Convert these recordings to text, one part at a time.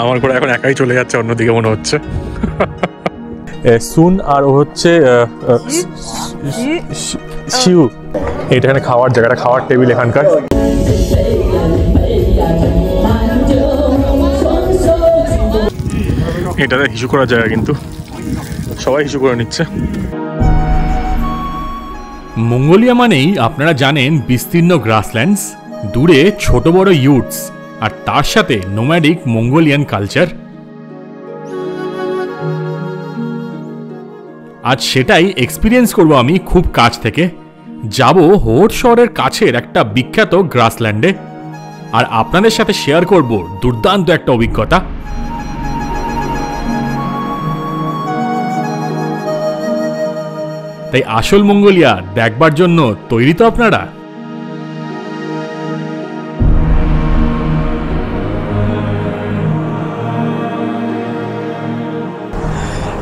আমার করে এখন একাই চলে যাচ্ছে অন্যদিকে মনে হচ্ছে। সুন আর ও হচ্ছে শিউ। এটা এখানে খাওয়ার জায়গাটা, খাওয়ার টেবিল এখানকার। এটাতে হিসু করার জায়গা, কিন্তু সবাই হিসু করে নিচ্ছে। মঙ্গোলিয়া মানেই আপনারা জানেন বিস্তীর্ণ গ্রাসল্যান্ডস, দূরে ছোট বড় ইউটস, আর তার সাথে নোম্যাডিক মঙ্গোলিয়ান কালচার। আজ সেটাই এক্সপিরিয়েন্স করব আমি খুব কাছ থেকে। যাব হোহট শহরের কাছের একটা বিখ্যাত গ্রাসল্যান্ডে, আর আপনাদের সাথে শেয়ার করব দুর্দান্ত একটা অভিজ্ঞতা। তাই আসল মঙ্গোলিয়া দেখবার জন্য তৈরি তো আপনারা?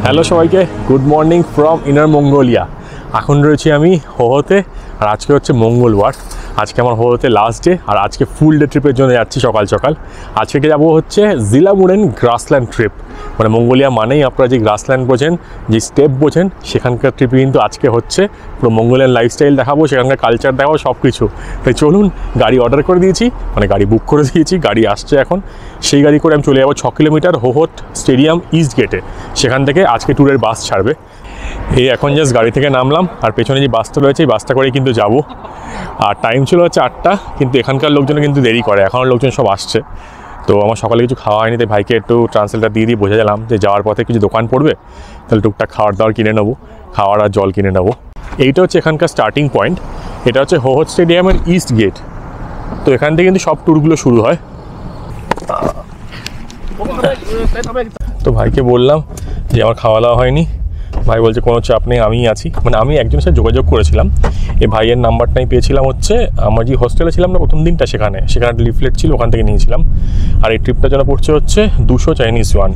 হ্যালো সবাইকে, good morning from inner Mongolia. এখন রয়েছি আমি হোহোতে, আর আজকে হচ্ছে মঙ্গলবার। আজকে আমার হোহোতে লাস্ট ডে, আর আজকে ফুল ডে ট্রিপের জন্য যাচ্ছি সকাল সকাল। আজকে যাবো হচ্ছে জিলামুরেন গ্রাসল্যান্ড ট্রিপ। মানে মঙ্গোলিয়া মানেই আপনারা যে গ্রাসল্যান্ড বোঝেন, যে স্টেপ বোঝেন, সেখানকার ট্রিপে কিন্তু আজকে হচ্ছে। পুরো মঙ্গোলিয়ান লাইফস্টাইল দেখাবো, সেখানকার কালচার দেখাবো, সব কিছু। তাই চলুন, গাড়ি অর্ডার করে দিয়েছি, মানে গাড়ি বুক করে দিয়েছি, গাড়ি আসছে এখন। সেই গাড়ি করে আমি চলে যাবো 6 কিলোমিটার হোহট স্টেডিয়াম ইস্ট গেটে। সেখান থেকে আজকে ট্যুরের বাস ছাড়বে। এই এখন জাস্ট গাড়ি থেকে নামলাম, আর পেছনে যে বাসটা রয়েছে এই বাসটা করেই কিন্তু যাব। আর টাইম ছিল হচ্ছে 8টা, কিন্তু এখানকার লোকজন কিন্তু দেরি করে, এখনও লোকজন সব আসছে। তো আমার সকালে কিছু খাওয়া হয়নি, তাই ভাইকে একটু ট্রান্সলেটার দিয়ে বোঝা গেলাম যে যাওয়ার পথে কিছু দোকান পড়বে, তাহলে টুকটাক খাওয়ার দাওয়ার কিনে নেবো, খাওয়ার আর জল কিনে নেবো। এইটা হচ্ছে এখানকার স্টার্টিং পয়েন্ট। এটা হচ্ছে হোহট স্টেডিয়ামের ইস্ট গেট। তো এখান থেকে কিন্তু সব ট্যুরগুলো শুরু হয়। তো ভাইকে বললাম যে আমার খাওয়া দাওয়া হয়নি। ভাই বলছে কোনো চাপ নেই, আমিই আছি। মানে আমি একজনের সাথে যোগাযোগ করেছিলাম, এই ভাইয়ের নাম্বারটাই পেয়েছিলাম হচ্ছে আমার যে হোস্টেলে ছিলাম না প্রথম দিনটা, সেখানে একটা লিফলেট ছিল, ওখান থেকে নিয়েছিলাম। আর এই ট্রিপটার জন্য পড়ছে হচ্ছে 200 চাইনিজ ওয়ান।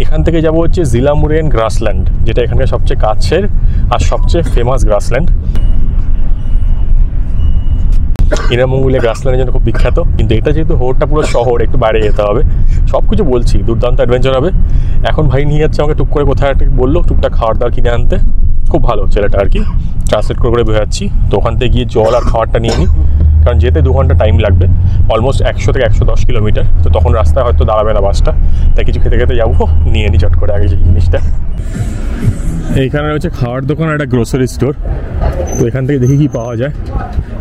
এখান থেকে যাব হচ্ছে জিলামুরেন গ্রাসল্যান্ড, যেটা এখানকার সবচেয়ে কাছের আর সবচেয়ে ফেমাস গ্রাসল্যান্ড। ইনার মঙ্গোলিয়া গ্রাসল্যান্ডের জন্য খুব বিখ্যাত, কিন্তু এটা যেহেতু হোহটটা পুরো শহর, একটু বাইরে যেতে হবে। সব কিছু বলছি, দুর্দান্ত অ্যাডভেঞ্চার হবে। এখন ভাই নিয়ে যাচ্ছে আমাকে টুক করে, কোথায় একটা বললো টুকটাক খাওয়ার দাওয়ার কিনে আনতে। খুব ভালো ছেলেটা আর কি, ট্রান্সলেট করে বোঝাচ্ছি। তো ওখান থেকে গিয়ে জল আর খাওয়ারটা নিয়ে নিই, কারণ যেতে 2 ঘন্টা টাইম লাগবে, অলমোস্ট 100 থেকে 110 কিলোমিটার। তো তখন রাস্তায় হয়তো দাঁড়াবে না বাসটা, তাই কিছু খেতে খেতে যাবো, নিয়ে নিই চট করে আগে যে জিনিসটা। এইখানে রয়েছে খাওয়ার দোকান আর একটা গ্রোসারি স্টোর। তো এখান থেকে দেখি কি পাওয়া যায়।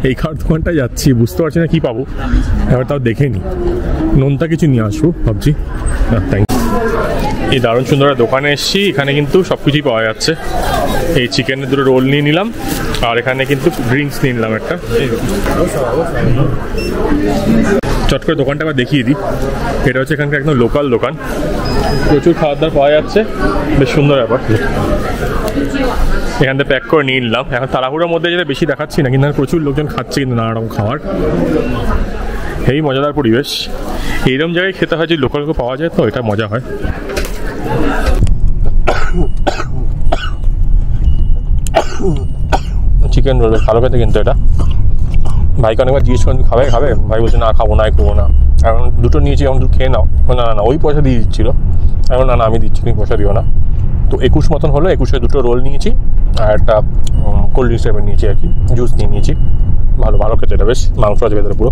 এই খাওয়ার দোকানটায় যাচ্ছি, বুঝতে পারছি না কী পাবো, এবার তাও দেখে নিই। নোনতা কিছু নিয়ে আসবো ভাবছি। Thank you. এই দারুণ সুন্দর দোকানে এসেছি, এখানে কিন্তু সব কিছুই পাওয়া যাচ্ছে। এই চিকেনের 2 রোল নিয়ে নিলাম, আর এখানে কিন্তু ড্রিঙ্কস নিয়ে নিলাম একটা। চট করে দোকানটা আবার দেখিয়ে দিই। এটা হচ্ছে এখানকার একদম লোকাল দোকান, প্রচুর খাবার দাবার পাওয়া যাচ্ছে, বেশ সুন্দর ব্যাপার। এখান থেকে প্যাক করে নিয়ে নিলাম। এখন তাড়াহুড়োর মধ্যে যেটা বেশি দেখাচ্ছি না, কিন্তু প্রচুর লোকজন খাচ্ছে কিন্তু নানা রকম খাবার। এই মজাদার পরিবেশ, এইরকম জায়গায় খেতে হয় যে লোকাল পাওয়া যায়, তো এটা মজা হয়। চিকেন রোল ভালো খেতে, কিন্তু এটা ভাইকে অনেকবার জিজ্ঞেস করেন খাবে, ভাই বলছে না খাবো না, করবো না। এখন 2টো নিয়েছি, এখন 2 খেয়ে নাও। না ওই পয়সা দিয়ে দিচ্ছিলো, এখন না আমি দিচ্ছি, তুমি পয়সা দিও না। তো 21 মতন হলো, 21-এ 2টো রোল নিয়েছি, আর একটা কোল্ড ড্রিঙ্কস টাইপের নিয়েছি আর কি, জুস নিয়েছি। ভালো খেতে, এটা বেশ মাংস আছে ভেতরে পুরো।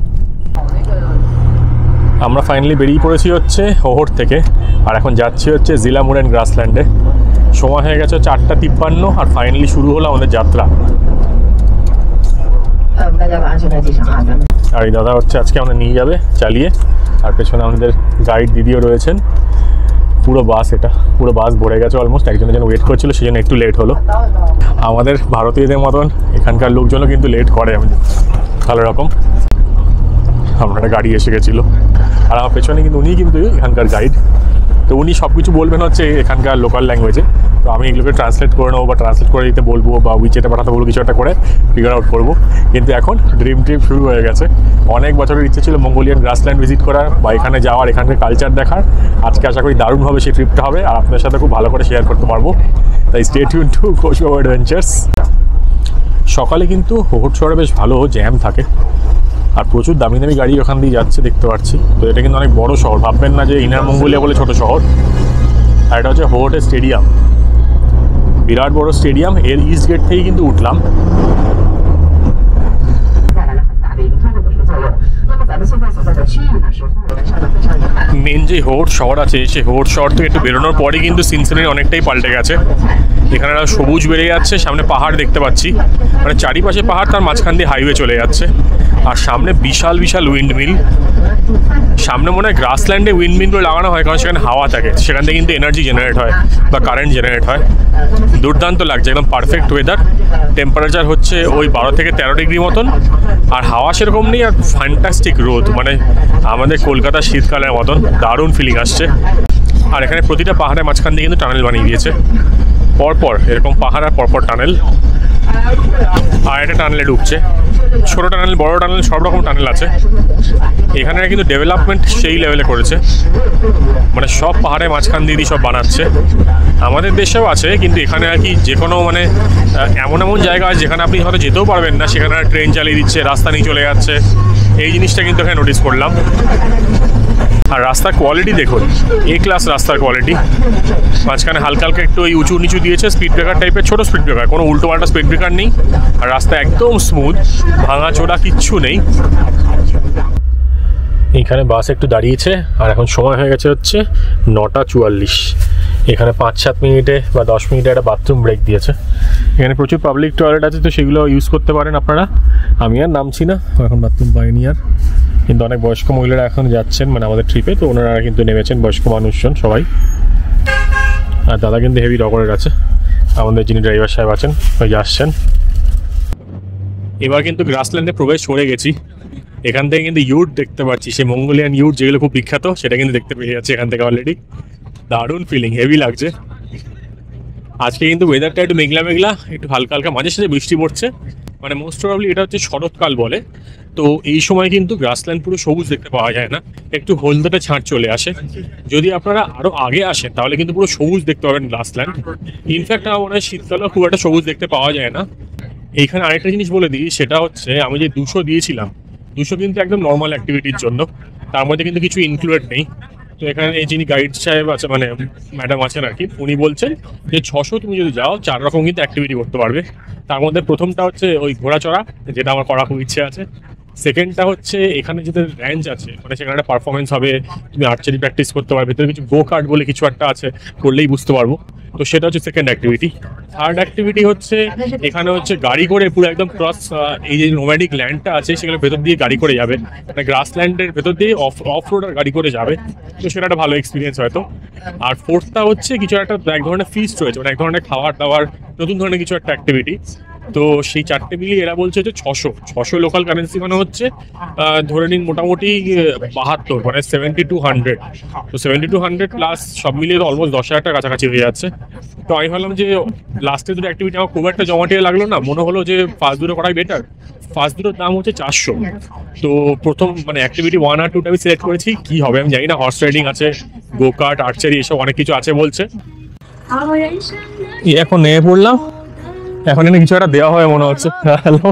আমরা ফাইনালি বেরিয়ে পড়েছি হচ্ছে হোহট থেকে, আর এখন যাচ্ছি হচ্ছে জিলামুরেন গ্রাসল্যান্ডে। সময় হয়ে গেছে 4:53, আর ফাইনালি শুরু হলো আমাদের যাত্রা। আর এই দাদা হচ্ছে আজকে আমাদের নিয়ে যাবে চালিয়ে, আর পেছনে আমাদের গাইড দিদিও রয়েছেন। পুরো বাস ভরে গেছে অলমোস্ট, একজনের জন্য ওয়েট করছিল, সেই জন্য একটু লেট হলো। আমাদের ভারতীয়দের মতন এখানকার লোকজনও কিন্তু লেট করে ভালো রকম। আমরা একটা গাড়ি এসে গেছিলো, আর আমার পেছনে কিন্তু উনি কিন্তু এখানকার গাইড। তো উনি সব কিছু বলবেন হচ্ছে এখানকার লোকাল ল্যাঙ্গুয়েজে। তো আমি এগুলোকে ট্রান্সলেট করে নেবো, বা ট্রান্সলেট করে দিতে বলবো, বা উইচেটে পাঠাতে বলবো, কিছু একটা করে ফিগার আউট করবো। কিন্তু এখন ড্রিম ট্রিপ শুরু হয়ে গেছে। অনেক বছরের ইচ্ছে ছিল মঙ্গোলিয়ান গ্রাসল্যান্ড ভিজিট করার, বা এখানে যাওয়ার, এখানকার কালচার দেখার। আজকে আশা করি দারুণভাবে সেই ট্রিপটা হবে, আর আপনাদের সাথে খুব ভালো করে শেয়ার করতে পারবো। তাই স্টে টিউন টু কোশবাবা অ্যাডভেঞ্চার্স। সকালে কিন্তু হোহট শহরে বেশ ভালো জ্যাম থাকে, আর প্রচুর দামি দামি গাড়ি ওখান দিয়ে যাচ্ছে দেখতে পাচ্ছি। তো এটা কিন্তু অনেক বড় শহর, ভাববেন না যে ইনার মঙ্গোলিয়া বলে ছোট শহর। আর এটা হচ্ছে হোহোটে স্টেডিয়াম, বিরাট বড় স্টেডিয়াম। এর ইস্ট গেট থেকেই কিন্তু উঠলাম। মেন যে হোহোট শহর আছে, সেই হোহোট শহর থেকে একটু বেরোনোর পরেই কিন্তু সিনসিনারি অনেকটাই পাল্টে গেছে। এখানে একটা সবুজ বেড়ে যাচ্ছে, সামনে পাহাড় দেখতে পাচ্ছি, মানে চারিপাশে পাহাড়, তার মাঝখান দিয়ে হাইওয়ে চলে যাচ্ছে। আর সামনে বিশাল বিশাল উইন্ডমিল। সামনে মনে হয় গ্রাসল্যান্ডে উইন্ডমিলগুলো লাগানো হয়, কারণ সেখানে হাওয়া থাকে, সেখান থেকে কিন্তু এনার্জি জেনারেট হয় বা কারেন্ট জেনারেট হয়। দুর্দান্ত লাগছে, একদম পারফেক্ট ওয়েদার। টেম্পারেচার হচ্ছে ওই 12 থেকে 13 ডিগ্রি মতন, আর হাওয়া সেরকম নেই, আর ফ্যান্টাস্টিক রোদ, মানে আমাদের কলকাতার শীতকালের মতন দারুণ ফিলিং আসছে। আর এখানে প্রতিটা পাহাড়ের মাঝখান দিয়ে কিন্তু টানেল বানিয়ে দিয়েছে, পরপর এরকম পাহাড় আর পরপর টানেল। আর একটা টানেলে ঢুকছে, ছোটো টানেল, বড় টানেল, সব রকম টানেল আছে এখানে। কিন্তু ডেভেলপমেন্ট সেই লেভেলে করেছে, মানে সব পাহাড়ের মাঝখান দিয়ে সব বানাচ্ছে। আমাদের দেশেও আছে, কিন্তু এখানে আর কি যে কোনো মানে এমন এমন জায়গা আছে যেখানে আপনি হয়তো যেতেও পারবেন না, সেখানে ট্রেন চালিয়ে দিচ্ছে, রাস্তা নিয়ে চলে যাচ্ছে। এই জিনিসটা কিন্তু এখানে নোটিস করলাম। আর রাস্তার কোয়ালিটি দেখুন, এ ক্লাস রাস্তার কোয়ালিটি। মাঝখানে হালকা হালকা একটু ওই উঁচু নিচু দিয়েছে, স্পিড ব্রেকার টাইপের, ছোটো স্পিড ব্রেকার, কোনো উল্টো পাল্টা স্পিড ব্রেকার নেই। আর রাস্তা একদম স্মুথ, ভাঙা চোরা কিচ্ছু নেই। এখানে বাস একটু দাঁড়িয়েছে, আর এখন সময় হয়ে গেছে হচ্ছে 9:44। এখানে 5-7 মিনিটে বা 10 মিনিটে একটা বাথরুম ব্রেক দিয়েছে। এখানে প্রচুর পাবলিক টয়লেট আছে, তো সেগুলো ইউজ করতে পারেন আপনারা। আমি আর নামছি না, এখন বাথরুম পাইনি আর। কিন্তু অনেক বয়স্ক মহিলারা এখন যাচ্ছেন, মানে আমাদের ট্রিপে, তো ওনারা কিন্তু নেমেছেন, বয়স্ক মানুষজন সবাই। আর দাদা কিন্তু হেভি রগরের আছে, আমাদের যিনি ড্রাইভার সাহেব আছেন, ওই যে আসছেন। এবার কিন্তু গ্রাসল্যান্ডে প্রবেশ করে গেছি। এখান থেকে কিন্তু ইউট দেখতে পাচ্ছি, সেই মঙ্গোলিয়ান ইউট যেগুলো খুব বিখ্যাত, সেটা কিন্তু দেখতে পেয়ে যাচ্ছে এখান থেকে অলরেডি। দারুণ ফিলিং, হেভি লাগছে। আজকে কিন্তু ওয়েদারটা একটু মেঘলা মেঘলা, একটু হালকা হালকা মাঝে সাঝে বৃষ্টি পড়ছে, মানে মোস্ট প্রবাবলি এটা হচ্ছে শরৎকাল বলে। তো এই সময় কিন্তু গ্রাসল্যান্ড পুরো সবুজ দেখতে পাওয়া যায় না, একটু হলদেটে ছাঁট চলে আসে। যদি আপনারা আরও আগে আসেন তাহলে কিন্তু পুরো সবুজ দেখতে পাবেন গ্রাসল্যান্ড। ইনফ্যাক্ট আমার মনে হয় শীতকালেও খুব একটা সবুজ দেখতে পাওয়া যায় না। এইখানে আরেকটা জিনিস বলে দিই, সেটা হচ্ছে আমি যে 200 দিয়েছিলাম, 200 কিন্তু একদম নর্মাল অ্যাক্টিভিটির জন্য, তার মধ্যে কিন্তু কিছু ইনক্লুডেড নেই। তো এখানে এই যিনি গাইড সাহেব আছে, মানে ম্যাডাম আছেন আর কি, উনি বলছেন যে 600 তুমি যদি যাও 4 রকম কিন্তু অ্যাক্টিভিটি করতে পারবে। তার মধ্যে প্রথমটা হচ্ছে ওই ঘোড়া চড়া, যেটা আমার করা খুব ইচ্ছে আছে। সেকেন্ডটা হচ্ছে এখানে যেতে রেঞ্জ আছে, মানে সেখানে একটা পারফরমেন্স হবে, তুমি আর্চারি প্র্যাকটিস করতে পারবে, ভেতরে কিছু গো কার্ট বলে কিছু একটা আছে, করলেই বুঝতে পারবো। তো সেটা হচ্ছে সেকেন্ড অ্যাক্টিভিটি। থার্ড অ্যাক্টিভিটি হচ্ছে এখানে হচ্ছে গাড়ি করে পুরো একদম ক্রস, এই যে নোম্যাডিক ল্যান্ডটা আছে সেগুলো ভেতর দিয়ে গাড়ি করে যাবে, মানে গ্রাসল্যান্ডের ভেতর দিয়ে অফ রোড আর গাড়ি করে যাবে। তো সেটা একটা ভালো এক্সপিরিয়েন্স হয়তো। আর ফোর্থটা হচ্ছে কিছু একটা এক ধরনের ফিস্ট রয়েছে, মানে এক ধরনের খাবার দাবার, নতুন ধরনের কিছু একটা অ্যাক্টিভিটি। তো সেই 4টে মিলিয়ে এরা বলছে হচ্ছে 600 লোকাল কারেন্সি, মানে হচ্ছে ধরে নিন মোটামুটি 72, মানে 7200। তো 7200 প্লাস সব মিলিয়ে তো অলমোস্ট 10,000 টাকার কাছাকাছি হয়ে যাচ্ছে। তো আমি ভাবলাম যে লাস্টের দুটো অ্যাক্টিভিটি আমার খুব একটা জমাটিয়ে লাগলো না, মনে হলো যে ফার্স্ট দুটো করাই বেটার। ফার্স্ট দুটোর দাম হচ্ছে 400। তো প্রথম মানে অ্যাক্টিভিটি 1 আর 2টা আমি সিলেক্ট করেছি, কি হবে আমি জানি না। হর্স রাইডিং আছে, গো কার্ট, আর্চারি, এসব অনেক কিছু আছে বলছে। এখন নেমে পড়লাম, এখন এখানে কিছু একটা দেওয়া হয় মনে হচ্ছে। হ্যালো,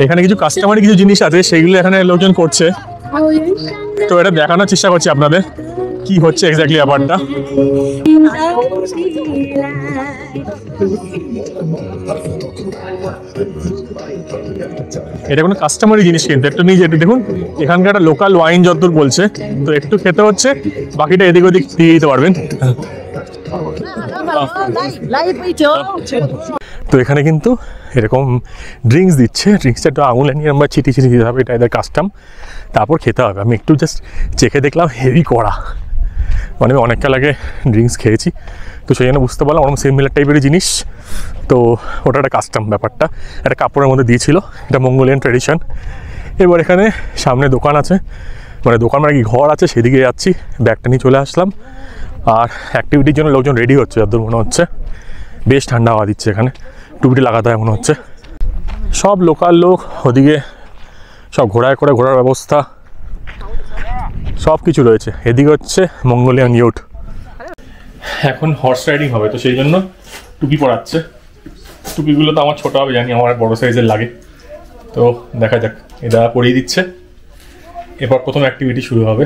এখানে কিছু কাস্টমারি কিছু জিনিস আছে, সেগুলো এখানে লোকজন করছে। তো এটা দেখানোর চেষ্টা করছি আপনাদের কি হচ্ছে এক্স্যাক্টলি ব্যাপারটা। এটা কোনো কাস্টমারি জিনিস, কিন্তু একটু নিজে দেখুন, এখানকার একটা লোকাল ওয়াইন যতদূর বলছে, তো একটু খেতে হচ্ছে, বাকিটা এদিক ওদিক দিয়ে দিতে পারবেন। তো এখানে কিন্তু এরকম ড্রিঙ্কস দিচ্ছে, ড্রিঙ্কসটা একটু আঙুলে নিয়ে আমরা ছিটি দিতে হবে, এটা এদের কাস্টম, তারপর খেতে হবে। আমি একটু জাস্ট চেখে দেখলাম, হেভি কড়া, মানে আমি অনেকটা লাগে ড্রিঙ্কস খেয়েছি, তো সেই জন্য বুঝতে পারলাম ওরকম সিমিলার টাইপেরই জিনিস। তো ওটা একটা কাস্টম ব্যাপারটা, একটা কাপড়ের মধ্যে দিয়েছিল, এটা মঙ্গোলিয়ান ট্র্যাডিশন। এবার এখানে সামনে দোকান আছে, মানে দোকান মানে কি ঘর আছে, সেদিকে যাচ্ছি, ব্যাগটা নিয়ে চলে আসলাম। আর অ্যাক্টিভিটির জন্য লোকজন রেডি হচ্ছে যতদূর মনে হচ্ছে, বেশ ঠান্ডা হাওয়া দিচ্ছে এখানে, টুপিটি লাগাতে হয় মনে হচ্ছে। সব লোকাল লোক ওদিকে, সব ঘোড়ায় করে ঘোরার ব্যবস্থা সব কিছু রয়েছে। এদিকে হচ্ছে মঙ্গোলিয়ান ইউট। এখন হর্স রাইডিং হবে, তো সেই জন্য টুপি পরাচ্ছে। টুপিগুলো তো আমার ছোটো হবে জানি, আমার বড়ো সাইজের লাগে। তো দেখা যাক, এটা পড়িয়ে দিচ্ছে, এরপর প্রথম অ্যাক্টিভিটি শুরু হবে।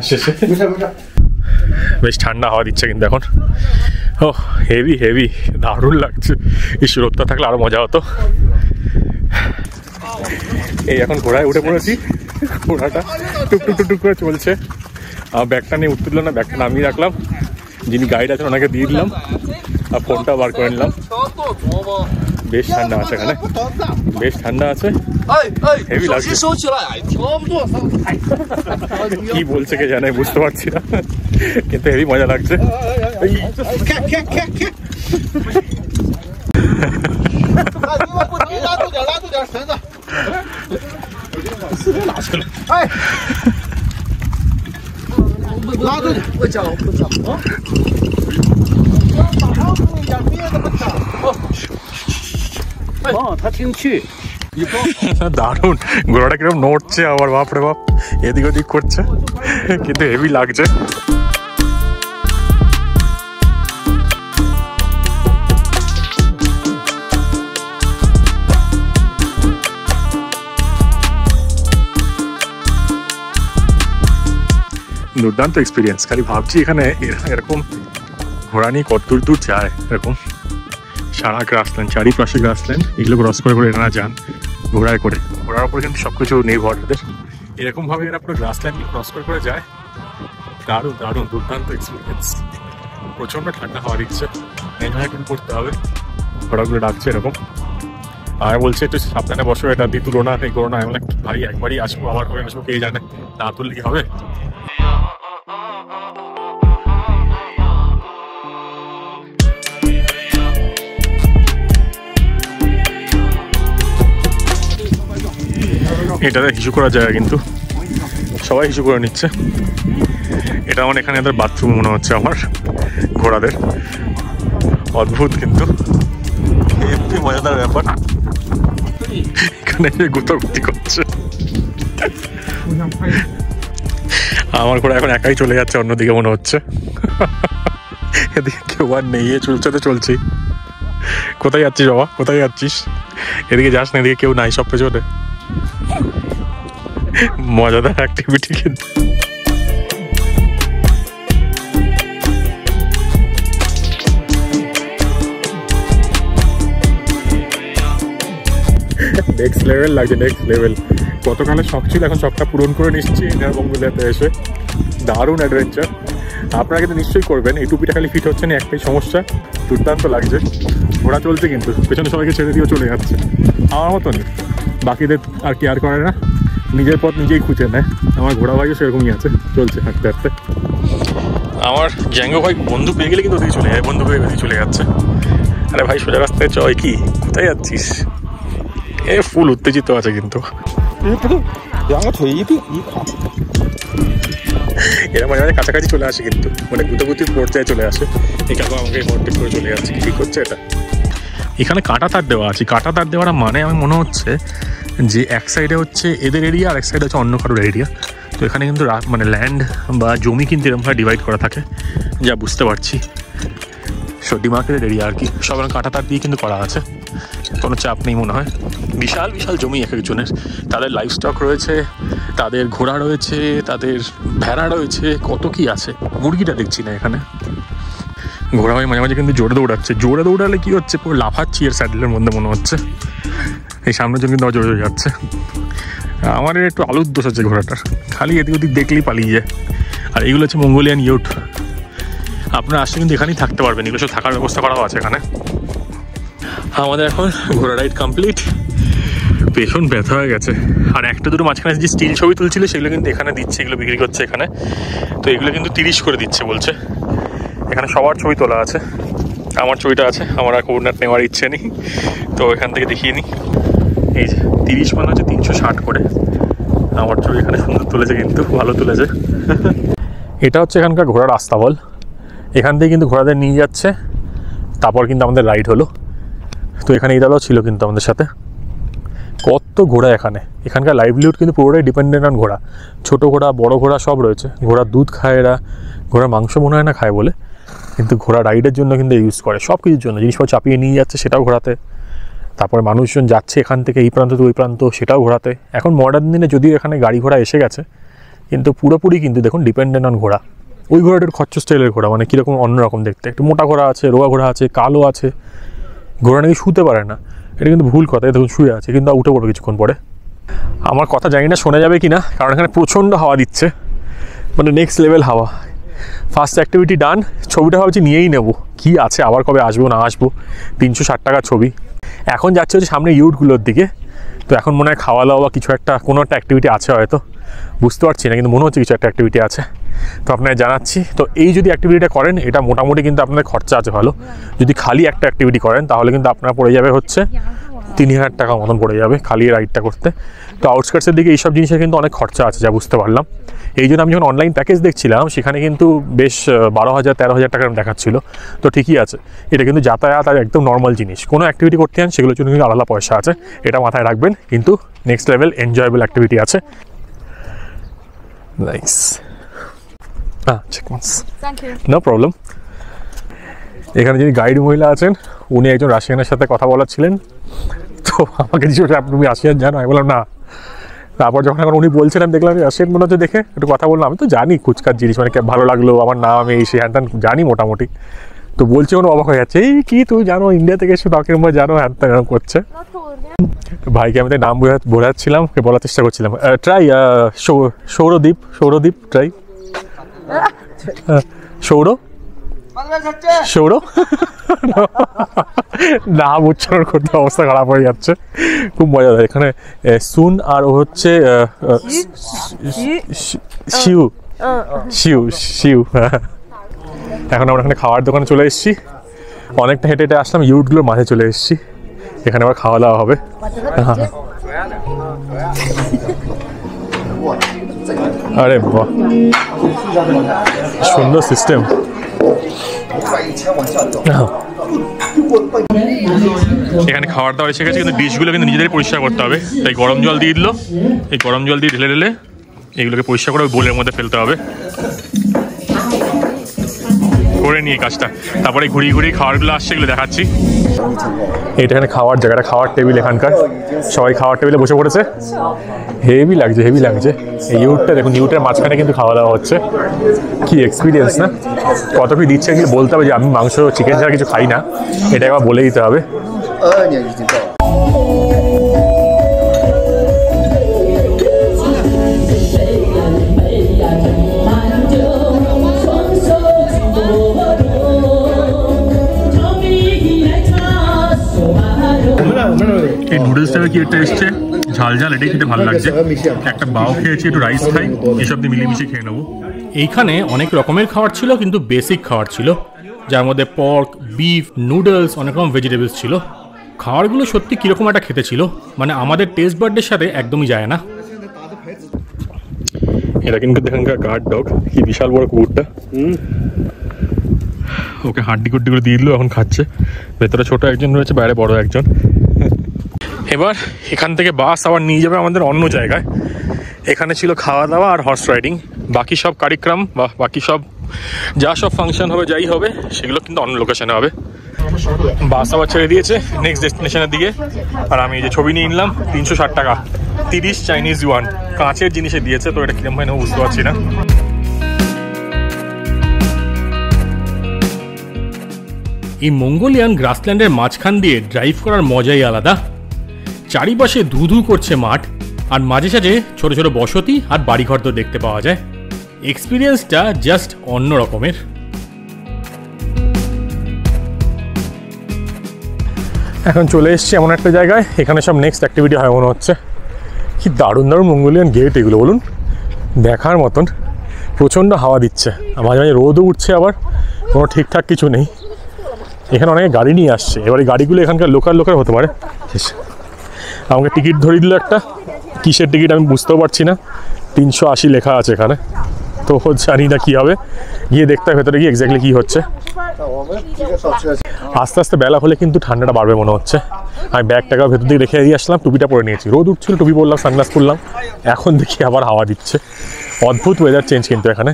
শেষে বেশ ঠান্ডা হাওয়া দিচ্ছে কিন্তু এখন। ও হেভি হেভি, দারুণ লাগছে। এই রোদটা থাকলে আরো মজা হতো। এই এখন ঘোড়ায় উঠে পড়েছি, ঘোড়াটা টুক টুক টুক টুক করে চলছে। ব্যাগটা নিয়ে উঠতে দিল না, ব্যাগটা নামিয়ে রাখলাম, যিনি গাইড আছেন ওনাকে দিয়ে দিলাম, আর ফোনটা বার করে নিলাম। বেশ ঠান্ডা আছে এখানে, বেশ ঠান্ডা আছে, হেভি লাগছে। কি বলছে কে জানে, বুঝতে পারছি না, কিন্তু হেভি মজা লাগছে। দারুণ, ঘোড়াটা কিরকম নড়ছে আবার, বাপরে বাপ, এদিক ওদিক করছে, কিন্তু হেভি লাগছে। দুর্দান্ত এক্সপিরিয়েন্স। খালি ভাবছি এখানে এরকম ঘোড়া নিয়ে কত দূর দূর যায়, এরকম সারা গ্রাসল্যান্ড, চারিপাশে গ্রাসল্যান্ড, এগুলো ক্রস করে করে এরা যান ঘোড়ায় করে। ঘোড়ার উপরে কিন্তু সবকিছু নির্ভর এদের, এরকম ভাবে এরা পুরো গ্রাসল্যান্ড ক্রস করে করে যায়। দারুণ দারুণ, দুর্দান্ত এক্সপিরিয়েন্স। প্রচন্ড ঠান্ডা হাওয়া দিচ্ছে, এনজয় করতে হবে। ঘোড়াগুলো ডাকছে এরকম, আর বলছে একটু সাবধানে বসো, এটা দিয়ে তুলো না, এই করো না। আমি ভাই একবারই আসবো, আবার করে আসবো, কে জানে, না তুললে কি হবে। এটাতে হিসু করা যায় কিন্তু সবাই হিসু করে নিচ্ছে। এটা আমার এখানে এদের বাথরুম মনে হচ্ছে আমার ঘোড়াদের। অদ্ভুত কিন্তু মজাদার ব্যাপার। এখানে গুতাগুতি করছে। আমার ঘোড়া এখন একাই চলে যাচ্ছে অন্যদিকে মনে হচ্ছে। এদিকে কেউ আর নেই, চলছে তো চলছেই। কোথায় যাচ্ছিস বাবা, কোথায় যাচ্ছিস? এদিকে যাস না, এদিকে কেউ নাই, সব পেছনে। মজাদার অ্যাক্টিভিটি কিন্তু। নেক্সট লেভেল লাগছে, নেক্সট লেভেল। গতকালে শখ ছিল, এখন শখটা পূরণ করে নিচ্ছি ইনার মঙ্গোলিয়াতে এসে। দারুণ অ্যাডভেঞ্চার, আপনারা কিন্তু নিশ্চয়ই করবেন। এই টুপিটা খালি ফিট হচ্ছে না, একটাই সমস্যা। দুর্দান্ত লাগছে। ঘোড়া চলছে কিন্তু পেছনে সবাইকে ছেড়ে দিয়েও চলে যাচ্ছে, আমার মতনই। বাকিদের আর কেয়ার করে না, নিজের পথ নিজেই খুঁজে নেয়। আমার ঘোড়া ভাইও সেরকমই আছে, চলছে হাঁটতে হাঁটতে। আমার জ্যাঙ্গো ভাই বন্ধু পেয়ে গেলে কিন্তু ওদিকে চলে যায়, বন্ধু পেয়ে ওদিকে চলে যাচ্ছে। আরে ভাই সোজা রাস্তায় চয়, কি কোথায় যাচ্ছিস? এ ফুল উত্তেজিত আছে কিন্তু। এরা মাঝে মাঝে কাছাকাছি চলে আসে কিন্তু, মানে গুতোগুতির পর্যায়ে চলে আসে। এই কাকু আমাকে ওভারটেক করে চলে যাচ্ছে, ঠিক হচ্ছে এটা। এখানে কাঁটা তার দেওয়া আছে। কাঁটা তার দেওয়ার মানে আমি মনে হচ্ছে যে এক সাইডে হচ্ছে এদের এরিয়া, আর এক সাইডে হচ্ছে অন্য কারোর এরিয়া। তো এখানে কিন্তু মানে ল্যান্ড বা জমি কিন্তু এরকমভাবে ডিভাইড করা থাকে, যা বুঝতে পারছি। সো ডিমার্কেটেড এরিয়া আর কি, সব কাঁটা তার দিয়ে কিন্তু করা আছে, কোনো চাপ নেই মনে হয়। বিশাল বিশাল জমি এক একজনের, তাদের লাইফ স্টক রয়েছে, তাদের ঘোড়া রয়েছে, তাদের ভেড়া রয়েছে, কত কি আছে। মুরগিটা দেখছি না এখানে। ঘোড়া ভাই মাঝে মাঝে কিন্তু জোরে দৌড়াচ্ছে। জোরে দৌড়ালে কি হচ্ছে, পুরো লাফাচ্ছি এর স্যাডেলের মধ্যে মনে হচ্ছে। এই সামনের জন্য কিন্তু জোরে জোরে যাচ্ছে। আমার একটু আলুর দোষ আছে ঘোড়াটার, খালি এদিক ওদিক দেখলেই পালিয়ে যায়। আর এগুলো হচ্ছে মঙ্গোলিয়ান ইউট। আপনারা আসলে কিন্তু এখানেই থাকতে পারবেন, এগুলো সব থাকার ব্যবস্থা করাও আছে এখানে। আমাদের এখন ঘোড়া রাইড কমপ্লিট। পেছন ব্যথা হয়ে গেছে। আর একটা দুটো মাঝখানে যে স্টিল ছবি তুলছিল সেগুলো কিন্তু এখানে দিচ্ছে, এগুলো বিক্রি করছে এখানে। তো এগুলো কিন্তু 30 করে দিচ্ছে বলছে। এখানে সবার ছবি তোলা আছে, আমার ছবিটা আছে, আমার আর কোঅর্ডিনেট নেওয়ার ইচ্ছে নেই, তো এখান থেকে দেখিয়ে নিই। এই যে 30 মানে হচ্ছে 360 করে। আমার ছবি এখানে সুন্দর তুলেছে, কিন্তু ভালো তুলেছে। এটা হচ্ছে এখানকার ঘোড়ার আস্তাবল। এখান থেকে কিন্তু ঘোড়াদের নিয়ে যাচ্ছে, তারপর কিন্তু আমাদের রাইড হলো। তো এখানে এই দাদাও ছিল কিন্তু আমাদের সাথে। কত ঘোড়া এখানে, এখানকার লাইভলিহুড কিন্তু পুরোটাই ডিপেন্ডেন্ট অন ঘোড়া। ছোটো ঘোড়া, বড় ঘোড়া সব রয়েছে। ঘোড়ার দুধ খায় এরা, ঘোড়ার মাংস মনে হয় না খায় বলে, কিন্তু ঘোড়া রাইডের জন্য কিন্তু ইউজ করে, সব কিছুর জন্য। জিনিসপত্র চাপিয়ে নিয়ে যাচ্ছে সেটাও ঘোড়াতে, তারপরে মানুষজন যাচ্ছে এখান থেকে এই প্রান্ত থেকে ওই প্রান্ত, সেটাও ঘোরাতে। এখন মডার্ন দিনে যদিও এখানে গাড়ি ঘোড়া এসে গেছে, কিন্তু পুরোপুরি কিন্তু দেখুন ডিপেন্ডেন্ট অন ঘোড়া। ওই ঘোড়াটার খচ্চ স্টাইলের ঘোড়া, মানে কীরকম অন্যরকম দেখতে, একটু মোটা ঘোড়া আছে, রোগা ঘোড়া আছে, কালো আছে। ঘোড়া নাকি শুতে পারে না, এটা কিন্তু ভুল কথা। দেখুন শুয়ে আছে, কিন্তু উঠে পড়বে কিছুক্ষণ পরে। আমার কথা জানি না শোনা যাবে কি না, কারণ এখানে প্রচণ্ড হাওয়া দিচ্ছে, মানে নেক্সট লেভেল হাওয়া। ফার্স্ট অ্যাক্টিভিটি ডান। ছবিটা ভাবছি নিয়েই নেবো, কি আছে আবার কবে আসবো না আসবো। 360 টাকার ছবি। এখন যাচ্ছে হচ্ছে সামনে ইউটগুলোর দিকে, তো এখন মনে হয় খাওয়া দাওয়া বা কিছু একটা, কোনো একটা অ্যাক্টিভিটি আছে হয়তো, বুঝতে পারছি না, কিন্তু মনে হচ্ছে কিছু একটা অ্যাক্টিভিটি আছে। তো আপনাকে জানাচ্ছি। তো এই যদি অ্যাক্টিভিটিটা করেন, এটা মোটামুটি কিন্তু আপনাদের খরচা আছে ভালো। যদি খালি একটা অ্যাক্টিভিটি করেন তাহলে কিন্তু আপনার পড়ে যাবে হচ্ছে 3000 টাকা মতন পড়ে যাবে খালি রাইডটা করতে। তো আউটস্কার্টসের দিকে এইসব জিনিসের কিন্তু অনেক খরচা আছে, যা বুঝতে পারলাম। এই জন্য আমি যখন অনলাইন প্যাকেজ দেখছিলাম, সেখানে কিন্তু বেশ 12,000-13,000 টাকার দেখাচ্ছিল। তো ঠিকই আছে, এটা কিন্তু যাতায়াত আর একদম নর্মাল জিনিস। কোনো অ্যাক্টিভিটি করতে চান সেগুলোর জন্য কিন্তু আলাদা পয়সা আছে, এটা মাথায় রাখবেন। কিন্তু নেক্সট লেভেল এনজয়েবল অ্যাক্টিভিটি আছে। Nice. Check once. Thank you. No problem. এখানে যিনি গাইড মহিলা আছেন, উনি একজন রাশিয়ানের সাথে কথা বলাচ্ছিলেন। তো আমাকে জিজ্ঞেস তুমি রাশিয়ান জানো? আমি বললাম না। তারপর যখন এখন উনি বলছেন, আমি দেখলাম রাশিয়ান মনে হচ্ছে, দেখে একটু কথা বললাম। আমি তো জানি কুচকার জিনিস, মানে ভালো লাগলো, আমার নাম এই সে হ্যান ত্যান জানি মোটামুটি। তো বলছে কোনো অবাক হয়ে যাচ্ছে, এই কি তুই জানো ইন্ডিয়া থেকে এসে বাকির মধ্যে জানো, হ্যান ত্যান এরকম করছে। ভাইকে আমি নাম বোঝাচ্ছিলাম, বলার চেষ্টা করছিলাম। Try Sourodip, Sourodip try. সৌর সৌর নাম উচ্চারণ করতে অবস্থা খারাপ হয়ে যাচ্ছে, খুব মজা দেয় এখানে। সুন আর ও হচ্ছে শিউ, শিউ শিউ। এখন আমরা এখানে খাওয়ার দোকানে চলে এসেছি, অনেকটা হেঁটে হেঁটে আসলাম, ইউটগুলোর মাঝে চলে এসেছি। এখানে আবার খাওয়া দাওয়া হবে। আরে বাহ, সুন্দর সিস্টেম। এখানে খাবার দাবার এসে গেছে, কিন্তু ডিশগুলো কিন্তু নিজেদের পরিষ্কার করতে হবে। তাই গরম জল দিয়ে দিল, এই গরম জল দিয়ে ঢেলে ঢেলে এগুলোকে পরিষ্কার করে বোলের মধ্যে ফেলতে হবে। করে নিয়ে কাজটা, তারপরে ঘুরিয়ে ঘুরিয়ে খাবারগুলো আসছে, এগুলো দেখাচ্ছি। এটা এখানে খাওয়ার জায়গাটা, খাওয়ার টেবিল এখানকার, সবাই খাওয়ার টেবিলে বসে পড়েছে। হেভি লাগছে, হেভি লাগছে। এই ইউটটা দেখুন, ইউটের মাঝখানে কিন্তু খাওয়া দাওয়া হচ্ছে। কি এক্সপিরিয়েন্স না? কত কি দিচ্ছে কিন্তু বলতে হবে যে আমি মাংস চিকেন ছাড়া কিছু খাই না, এটা একবার বলে দিতে হবে। এই নুডলসটা কি একটা এসছে ঝাল ঝাল, এটাই খেতে ভালো লাগছে। একটা বাও খেয়েছি, একটু রাইস খাই, এসব দিয়ে মিলিয়ে খেয়ে নেবো। এইখানে অনেক রকমের খাবার ছিল, কিন্তু বেসিক খাবার ছিল, যার মধ্যে পর্ক, বিফ, নুডলস, অনেক রকম ভেজিটেবলস ছিল। খাবারগুলো সত্যি কীরকম একটা খেতে ছিল, মানে আমাদের টেস্ট বার্ডের সাথে একদমই যায় না। এটা কিন্তু এখানকার গার্ড ডগ, কি বিশাল বড় কুকুরটা। ওকে হাড্ডি কুড্ডি করে দিয়ে দিল, এখন খাচ্ছে। ভেতরে ছোট একজন রয়েছে, বাইরে বড় একজন। এবার এখান থেকে বাস আবার নিয়ে যাবে আমাদের অন্য জায়গায়। এখানে ছিল খাওয়া দাওয়া আর হর্স রাইডিং, বাকি সব কারিক্রম বা বাকি সব যা সব ফাংশন হবে, যাই হবে, সেগুলো কিন্তু অন্য লোকেশনে হবে। বাস আবার ছেড়ে দিয়েছে নেক্সট ডেস্টিনেশনের দিকে। আর আমি এই যে ছবি নিয়ে নিলাম, 360 টাকা, 30 চাইনিজ ইউয়ান, কাঁচের জিনিসে দিয়েছে। তো এটা কিরম হয় না বুঝতে পারছি না। এই মঙ্গোলিয়ান গ্রাসল্যান্ডের মাঝখান দিয়ে ড্রাইভ করার মজাই আলাদা। চারিপাশে ধু ধু করছে মাঠ, আর মাঝে সাঝে ছোট ছোট বসতি আর বাড়িঘর তো দেখতে পাওয়া যায়। এক্সপিরিয়েন্সটা জাস্ট অন্য রকমের। এখন চলে এসেছি এমন একটা জায়গায়, এখানে সব নেক্সট অ্যাক্টিভিটি হয় মনে হচ্ছে। কি দারুণ দারুণ মঙ্গোলিয়ান গেট এগুলো, বলুন, দেখার মতন। প্রচণ্ড হাওয়া দিচ্ছে, মাঝে মাঝে রোদও উঠছে, আবার কোনো ঠিকঠাক কিছু নেই। এখানে অনেকে গাড়ি নিয়ে আসছে, এবার এই গাড়িগুলো এখানকার লোকাল হতে পারে। আমাকে টিকিট ধরিয়ে দিল একটা, কিসের টিকিট আমি বুঝতেও পারছি না, 380 লেখা আছে এখানে। তো জানি না কী হবে, গিয়ে দেখতে হবে ভেতরে গিয়ে এক্স্যাক্টলি কী হচ্ছে। আস্তে আস্তে বেলা হলে কিন্তু ঠান্ডাটা বাড়বে মনে হচ্ছে। আমি ব্যাগটাকে ভেতর দিকে রেখে দিয়ে আসলাম, টুপিটা পরে নিয়েছি। রোদ উঠছিল, টুপি পরলাম, সানগ্লাস পরলাম। এখন দেখি আবার হাওয়া দিচ্ছে। অদ্ভুত ওয়েদার চেঞ্জ কিন্তু এখানে।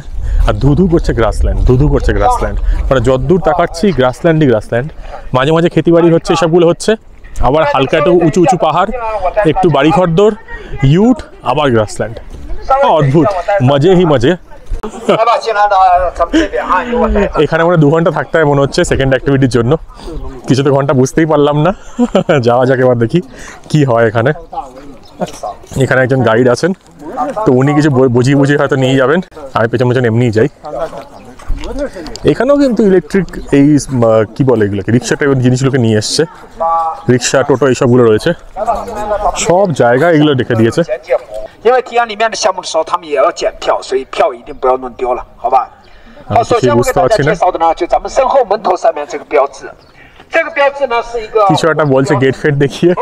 আর ধুধু করছে গ্রাসল্যান্ড, ধুধু করছে গ্রাসল্যান্ড, মানে যতদূর তাকাচ্ছি গ্রাসল্যান্ডই গ্রাসল্যান্ড। মাঝে মাঝে খেতিবাড়ি হচ্ছে, এসবগুলো হচ্ছে, আবার হালকা একটু উঁচু উঁচু পাহাড়, একটু বাড়িঘরদোর, ইউট, আবার গ্রাসল্যান্ড। অদ্ভুত, মজে হি মজে। এখানে আমরা 2 ঘন্টা থাকতে হয় মনে হচ্ছে সেকেন্ড অ্যাক্টিভিটির জন্য। কিছু তো ঘন্টা বুঝতেই পারলাম না। যাওয়া যাক এবার দেখি কি হয় এখানে। এখানে একজন গাইড আছেন, তো উনি কিছু বুঝিয়ে হয়তো নিয়ে যাবেন, আমি পেছন পেছন এমনিই যাই। এখানেও কিন্তু ইলেকট্রিক এই কি বলে এগুলোকে, রিক্সা টাইপের জিনিসগুলোকে নিয়ে এসছে। রিক্সা, টোটো এইসবগুলো রয়েছে, সব জায়গায় এগুলো রেখে দিয়েছে।因为提案里面的项目的时候，他们也要检票，所以票一定不要弄丢了，好吧？好，首先我给大家介绍的呢，就咱们身后门头上面这个标志。这个标志呢是一个কিছু একটা বলছে গেট ফেট দেখিয়ে,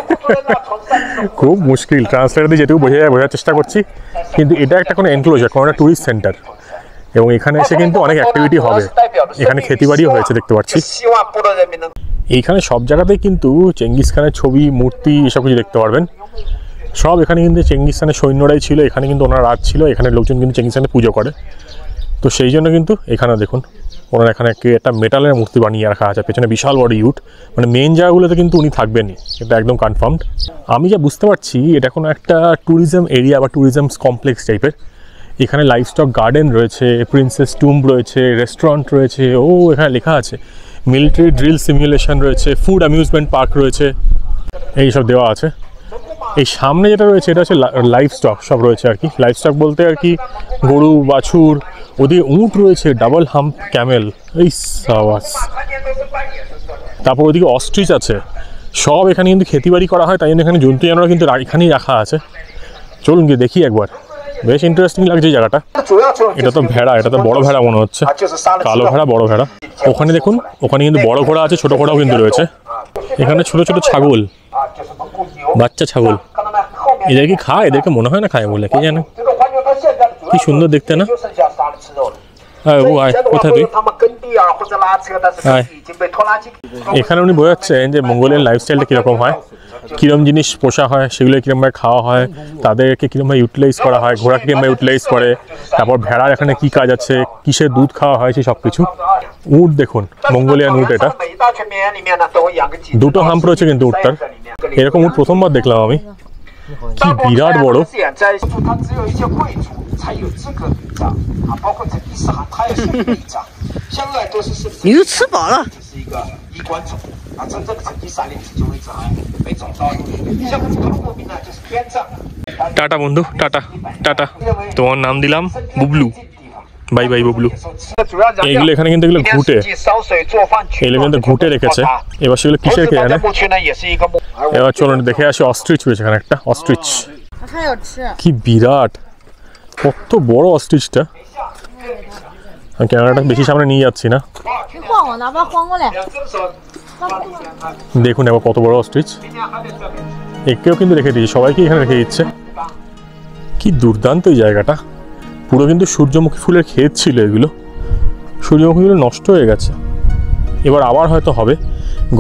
খুব মুশকিল ট্রান্সলেট দিয়ে যেটুকু বোঝার চেষ্টা করছি। কিন্তু এটা একটা কোনো এনক্লোজার, কোনো একটা টুরিস্ট সেন্টার, এবং এখানে এসে কিন্তু অনেক অ্যাক্টিভিটি হবে। এখানে খেতিবাড়িও হয়েছে দেখতে পাচ্ছি। এইখানে সব জায়গাতেই কিন্তু চেঙ্গিস খানের ছবি, মূর্তি এসব কিছু দেখতে পারবেন। সব এখানে কিন্তু চেঙ্গিস খানের সৈন্যরাই ছিল, এখানে কিন্তু ওনার রাজ ছিল, এখানে লোকজন কিন্তু চেঙ্গিস খানের পুজো করে। তো সেই জন্য কিন্তু এখানে দেখুন ওনার এখানে একটা মেটালের মূর্তি বানিয়ে রাখা আছে, পেছনে বিশাল বড় ইউট। মানে মেন জায়গাগুলোতে কিন্তু উনি থাকবেনই, এটা একদম কনফার্মড। আমি যা বুঝতে পারছি এটা কোনো একটা ট্যুরিজম এরিয়া বা ট্যুরিজম কমপ্লেক্স টাইপের। এখানে লাইভস্টক গার্ডেন রয়েছে, প্রিন্সেস টুম্ব রয়েছে, রেস্টুরেন্ট রয়েছে, এখানে লেখা আছে মিলিটারি ড্রিল সিমুলেশন রয়েছে, ফুড অ্যামিউজমেন্ট পার্ক রয়েছে, এইসব দেওয়া আছে। এই সামনে যেটা রয়েছে এটা হচ্ছে লাইভস্টক সব রয়েছে আর কি। লাইভস্টক বলতে আর কি গরু, বাছুর, ওদিকে উঁট রয়েছে, ডাবল হাম্প ক্যামেল, এই সাবাস। তারপর ওদিকে অস্ট্রিচ আছে। সব এখানে কিন্তু খেতিবাড়ি করা হয়, তাই জন্য এখানে জন্তু জানোয়ার কিন্তু এখানেই রাখা আছে। চলুন গিয়ে দেখি একবার, বেশ ইন্টারেস্টিং লাগছে জায়গাটা। এটা তো ভেড়া, এটা তো বড় ভেড়া মনে হচ্ছে, কালো ভেড়া, বড় ভেড়া। ওখানে দেখুন, ওখানে কিন্তু বড় ঘোড়া আছে, ছোট ঘোড়াও কিন্তু রয়েছে। এখানে ছোট ছোট ছাগল, বাচ্চা ছাগল, এদের কি খায়? এদেরকে মনে হয় না খায় বলে, কি জানে। কি সুন্দর দেখতে না? কোথায় তুই? এখানে উনি বোঝাচ্ছেন যে মঙ্গোলিয়ান লাইফস্টাইলটা কীরকম হয়, কীরকম জিনিস পোষা হয়, সেগুলো কীরকমভাবে খাওয়া হয়, তাদেরকে কীরকমভাবে ইউটিলাইজ করা হয়, ঘোড়াকে কীরকমভাবে ইউটিলাইজ করে, তারপর ভেড়ার এখানে কী কাজ আছে, কিসের দুধ খাওয়া হয়, সেই সব কিছু। উট দেখুন, মঙ্গোলিয়ান উট, এটা 2টো হাম্প রয়েছে কিন্তু উটটার। এরকম উট প্রথমবার দেখলাম আমি, কি বিরাট বড়।你都吃饱了。টাটা বন্ধু, টাটা টাটা। তোমার নাম দিলাম বুবলু, বাই বাই বুবলু। এইগুলো এখানে কিন্তু এগুলো ঘুটে, এগুলো কিন্তু ঘুটে রেখেছে। এবার সেগুলো কিসের কে জানে। এবার চলুন দেখে আসি। অস্ট্রিচ রয়েছে এখানে একটা, অস্ট্রিচ। কি বিরাট, কত বড় অস্ট্রিচটা। আমি ক্যামেরাটা বেশি সামনে নিয়ে যাচ্ছি না। দেখুন এবার কত বড় অস্ট্রিচ। একেও কিন্তু রেখে দিয়েছে, সবাইকে এখানে রেখে দিচ্ছে। কি দুর্দান্ত এই জায়গাটা। পুরো কিন্তু সূর্যমুখী ফুলের ক্ষেত ছিল এগুলো। সূর্যমুখীগুলো নষ্ট হয়ে গেছে, এবার আবার হয়তো হবে।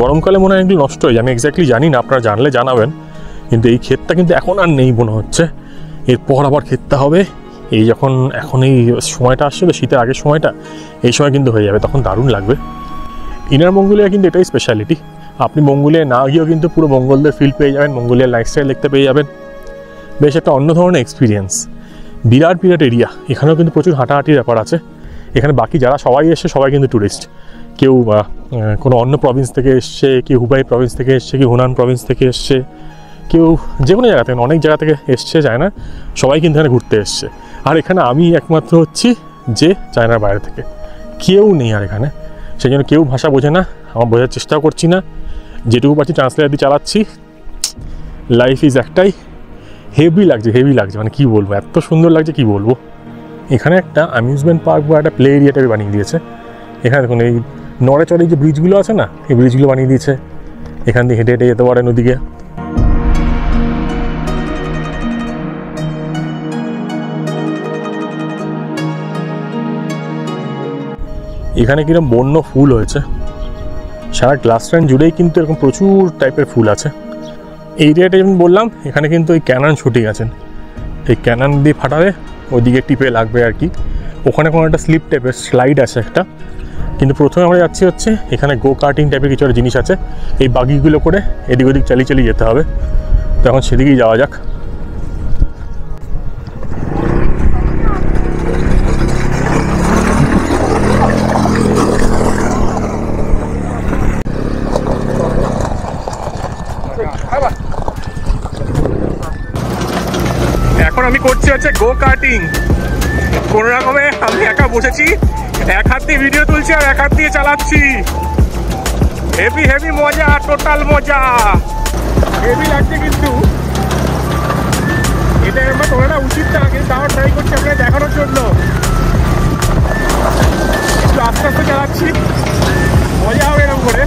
গরমকালে মনে হয় এগুলো নষ্ট হয়ে যায়, আমি এক্স্যাক্টলি জানি না, আপনারা জানলে জানাবেন। কিন্তু এই ক্ষেতটা কিন্তু এখন আর নেই মনে হচ্ছে, এরপর আবার ক্ষেতটা হবে। এই যখন এখন এই সময়টা আসছে তো, শীতের আগের সময়টা, এই সময় কিন্তু হয়ে যাবে, তখন দারুণ লাগবে। ইনার মঙ্গোলিয়া কিন্তু এটাই স্পেশালিটি। আপনি মঙ্গোলিয়া না গিয়েও কিন্তু পুরো মঙ্গলদের ফিল পেয়ে যাবেন, মঙ্গোলিয়ার লাইফস্টাইল দেখতে পেয়ে যাবেন। বেশ একটা অন্য ধরনের এক্সপিরিয়েন্স। বিরাট বিরাট এরিয়া, এখানেও কিন্তু প্রচুর হাঁটাহাঁটির ব্যাপার আছে। এখানে বাকি যারা সবাই এসছে সবাই কিন্তু ট্যুরিস্ট। কেউ কোনো অন্য প্রভিন্স থেকে এসছে, কেউ হুবাই প্রভিন্স থেকে এসছে, কেউ হুনান প্রভিন্স থেকে এসছে, কেউ যে কোনো জায়গা থেকে, অনেক জায়গা থেকে এসছে চায়না, সবাই কিন্তু এখানে ঘুরতে এসছে। আর এখানে আমি একমাত্র হচ্ছি যে চায়নার বাইরে থেকে, কেউ নেই আর এখানে। সেই জন্য কেউ ভাষা বোঝে না, আমার বোঝার চেষ্টাও করছি না, যেটুকু পাচ্ছি ট্রান্সলেটার দিয়ে চালাচ্ছি। লাইফ ইজ একটাই। হেভি লাগছে, হেভি লাগছে, মানে কী বলবো, এত সুন্দর লাগছে কী বলবো। এখানে একটা অ্যামিউজমেন্ট পার্ক বা একটা প্লে এরিয়া টাইপের বানিয়ে দিয়েছে। এখানে দেখুন এই নড়ে চড়ে যে ব্রিজগুলো আছে না, এই ব্রিজগুলো বানিয়ে দিয়েছে। এখান দিয়ে হেঁটে হেঁটে যেতে পারেন ওদিকে। এখানে কিরকম বন্য ফুল হয়েছে, সারা গ্লাসল্যান্ড জুড়েই কিন্তু এরকম প্রচুর টাইপের ফুল আছে। এই এরিয়াটা যেমন বললাম, এখানে কিন্তু ওই ক্যানন শুটিং আছেন। এই ক্যানন দিয়ে ফাটাবে, ওইদিকে টিপে লাগবে আর কি। ওখানে কোনো একটা স্লিপ টাইপের স্লাইড আছে একটা, কিন্তু প্রথমে আমরা যাচ্ছি হচ্ছে এখানে গো কার্টিং টাইপের কিছু একটা জিনিস আছে, এই বাগিগুলো করে এদিক ওদিক চালিয়ে চালিয়ে যেতে হবে। তো এখন সেদিকেই যাওয়া যাক। এখন আমি করছি হচ্ছে গো কার্টিং। কোন রকমে আমি একা বসেছি, এক হাত দিয়ে ভিডিও তুলছি আর এক হাত দিয়ে চালাচ্ছি। হেভি হেভি মজা, টোটাল মজা, হেভি লাগছে। কিন্তু এটা আমরা তোলাটা উচিত না, কিন্তু তাও ট্রাই করছি আপনাকে দেখানোর জন্য। একটু আস্তে আস্তে চালাচ্ছি, মজা হবে এরকম করে।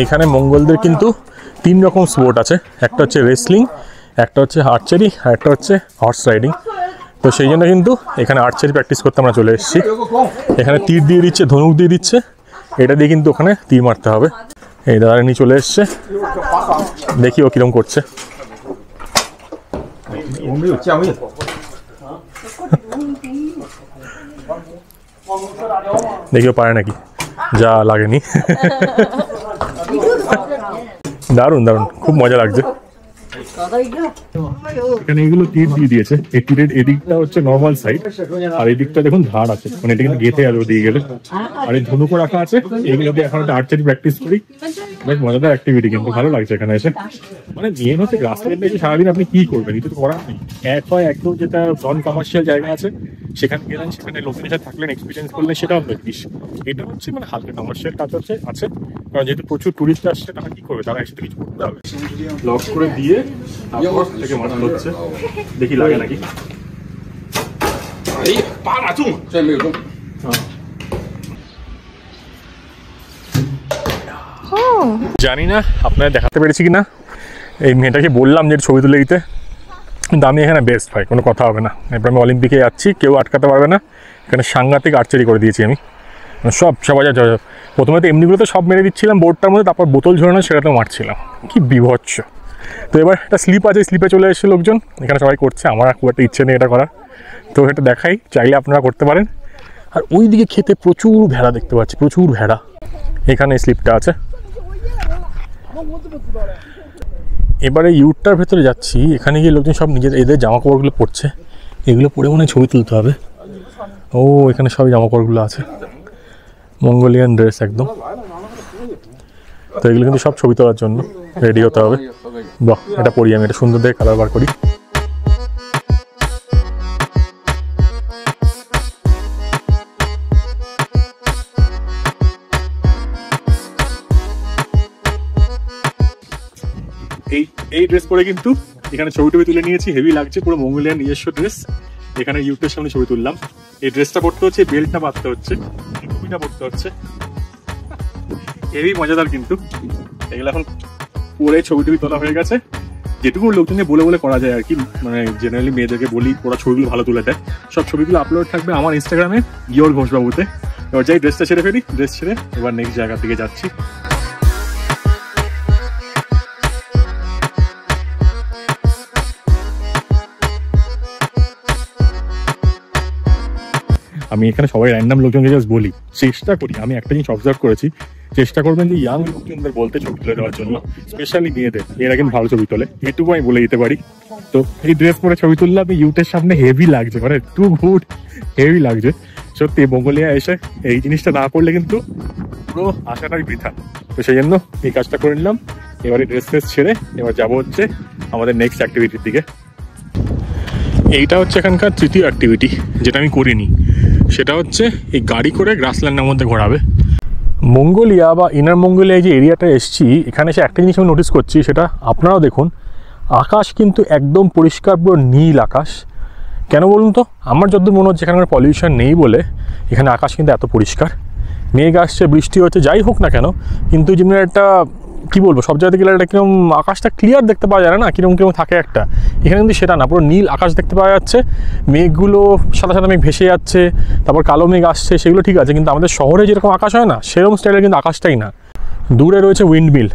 এইখানে মঙ্গলদের কিন্তু 3 রকম স্পোর্ট আছে, একটা হচ্ছে রেসলিং, একটা হচ্ছে আর্চারি, আর একটা হচ্ছে হর্স রাইডিং। তো সেই জন্য কিন্তু এখানে আর্চারি প্র্যাকটিস করতে আমরা চলে এসেছি। এখানে তীর দিয়ে দিচ্ছে, ধনুক দিয়ে দিচ্ছে, এটা দিয়ে কিন্তু ওখানে তীর মারতে হবে। এই দাদা নিয়ে চলে এসছে, দেখি ও কিরম করছে। দেখি ও পারে নাকি, যা লাগেনি। দারুণ দারুণ, খুব মজা লাগছে। এখানে এগুলো তীর দিয়ে দিয়েছে, এই তীরের এদিকটা হচ্ছে নর্মাল সাইড, আর এদিকটা দেখুন ধার আছে, মানে এটা কিন্তু গেঁথে যাবে দিয়ে গেলে। আর এই ধনুকও রাখা আছে, এইগুলো দিয়ে এখন একটা আর্চারি প্র্যাকটিস করি। বেশ মজাদার অ্যাক্টিভিটি, কিন্তু ভালো লাগছে এখানে এসে। মানে মেন হচ্ছে গ্রাসল্যান্ডে এসে সারাদিন আপনি কি করবেন, এটা তো করার নেই। এক হয় একদম যেটা নন কমার্শিয়াল জায়গা আছে সেখানে গেলেন, সেখানে লোকের সাথে থাকলেন, এক্সপিরিয়েন্স করলেন, সেটা অন্য জিনিস। এটা হচ্ছে মানে হালকা কমার্শিয়াল কাজ আছে, কারণ যেহেতু প্রচুর টুরিস্ট আসছে, তারা কি করবে, তারা একসাথে কিছু করতে হবে। লক করে দিয়ে তারপর থেকে মারতে হচ্ছে, দেখি লাগে নাকি। জানি না আপনারা দেখাতে পেরেছি কিনা, এই মেয়েটাকে বললাম যে ছবি তুলে দিতে, কিন্তু আমি এখানে বেস্ট ভাই, কোনো কথা হবে না। এবার আমি অলিম্পিকে যাচ্ছি, কেউ আটকাতে পারবে না। এখানে সাংঘাতিক আর্চারি করে দিয়েছি আমি, সবাই প্রথমে তো এমনিগুলোতে সব মেরে দিচ্ছিলাম বোর্ডটার মধ্যে, তারপর বোতল ঝরানো সেটাতেও মারছিলাম, কি বিভৎস। তো এবার একটা স্লিপ আছে, স্লিপে চলে এসেছে লোকজন, এখানে সবাই করছে, আমার খুব একটা ইচ্ছে নেই এটা করার। তো এটা দেখাই, চাইলে আপনারা করতে পারেন। আর ওই দিকে খেতে প্রচুর ভেড়া দেখতে পাচ্ছি, প্রচুর ভেড়া। এখানে স্লিপটা আছে। এবারে ইউটটার ভেতরে যাচ্ছি, এখানে গিয়ে লোকজন সব নিজের এদের জামা কাপড়গুলো পরছে, এগুলো পরে মনে হয় ছবি তুলতে হবে। ও এখানে সবই জামা কাপড়গুলো আছে, মঙ্গোলিয়ান ড্রেস একদম। তো এগুলো কিন্তু সব ছবি তোলার জন্য রেডি হতে হবে। বাহ, এটা পরি আমি, এটা সুন্দর দেখে কালার বার করি। এই ড্রেস পরে কিন্তু এখানে ছবি টবি তুলে নিয়েছি, হেভি লাগছে, পুরো মঙ্গোলিয়ান নিজস্ব ড্রেস। এখানে ইউটের সামনে ছবি তুললাম। এই ড্রেসটা পরতে হচ্ছে, বেল্টটা বাঁধতে হচ্ছে, টুপিটা পরতে হচ্ছে, হেভি মজাদার। কিন্তু এগুলো এখন পরে ছবি টবি তোলা হয়ে গেছে, যেটুকু লোকজনকে বলে বলে করা যায় আর কি। মানে জেনারেলি মেয়েদেরকে বলি ওরা ছবিগুলো ভালো তুলে দেয়। সব ছবিগুলো আপলোড থাকবে আমার ইনস্টাগ্রামে ইয়োর ঘোষবাবুতে। এবার যাই ড্রেসটা ছেড়ে ফেলি, ড্রেস ছেড়ে এবার নেক্সট জায়গার দিকে যাচ্ছি। আমি এখানে সবাই র্যান্ডাম লোকজনকে জাস্ট বলি, চেষ্টা করি, আমি একটা জিনিস অবজার্ভ করেছি, চেষ্টা করবেন যে ইয়াং লোকজনদের বলতে ছবি তুলে দেওয়ার জন্য, স্পেশালি মেয়েদের, এরা কিন্তু ভালো ছবি তোলে, এটুকু আমি বলে দিতে পারি। তো এই ড্রেস পরে ছবি তুললাম ইউটের সামনে, হেভি লাগছে, মানে টু গুড, হেভি লাগছে সত্যি। মঙ্গোলিয়া এসে এই জিনিসটা না করলে কিন্তু পুরো আশাটাই বৃথা। তো সেই জন্য এই কাজটা করে নিলাম। এবারে ড্রেস ফ্রেস ছেড়ে এবার যাবো হচ্ছে আমাদের নেক্সট অ্যাক্টিভিটির দিকে। এইটা হচ্ছে এখানকার তৃতীয় অ্যাক্টিভিটি, যেটা আমি করিনি। সেটা হচ্ছে এই গাড়ি করে গ্রাসল্যান্ডের মধ্যে ঘোরাবে। মঙ্গোলিয়া বা ইনার মঙ্গোলিয়া যে এরিয়াটা এসেছি, এখানে এসে একটা জিনিস আমি নোটিস করছি, সেটা আপনারাও দেখুন, আকাশ কিন্তু একদম পরিষ্কার, পুরো নীল আকাশ। কেন বলুন তো? আমার যতদূর মনে হচ্ছে এখানকার পলিউশন নেই বলে এখানে আকাশ কিন্তু এত পরিষ্কার। মেঘ আসছে, বৃষ্টি হচ্ছে, যাই হোক না কেন, কিন্তু যেমনি একটা কী বলবো, সব জায়গাতে গেলে একটা কীরকম আকাশটা ক্লিয়ার দেখতে পাওয়া যায় না, কীরকম থাকে একটা, এখানে কিন্তু সেটা না, পুরো নীল আকাশ দেখতে পাওয়া যাচ্ছে। মেঘগুলো সাদা সাদা মেঘ ভেসে যাচ্ছে, তারপর কালো মেঘ আসছে, সেগুলো ঠিক আছে, কিন্তু আমাদের শহরে যেরকম আকাশ হয় না, সেরকম স্টাইলের কিন্তু আকাশটাই না। দূরে রয়েছে উইন্ডমিল,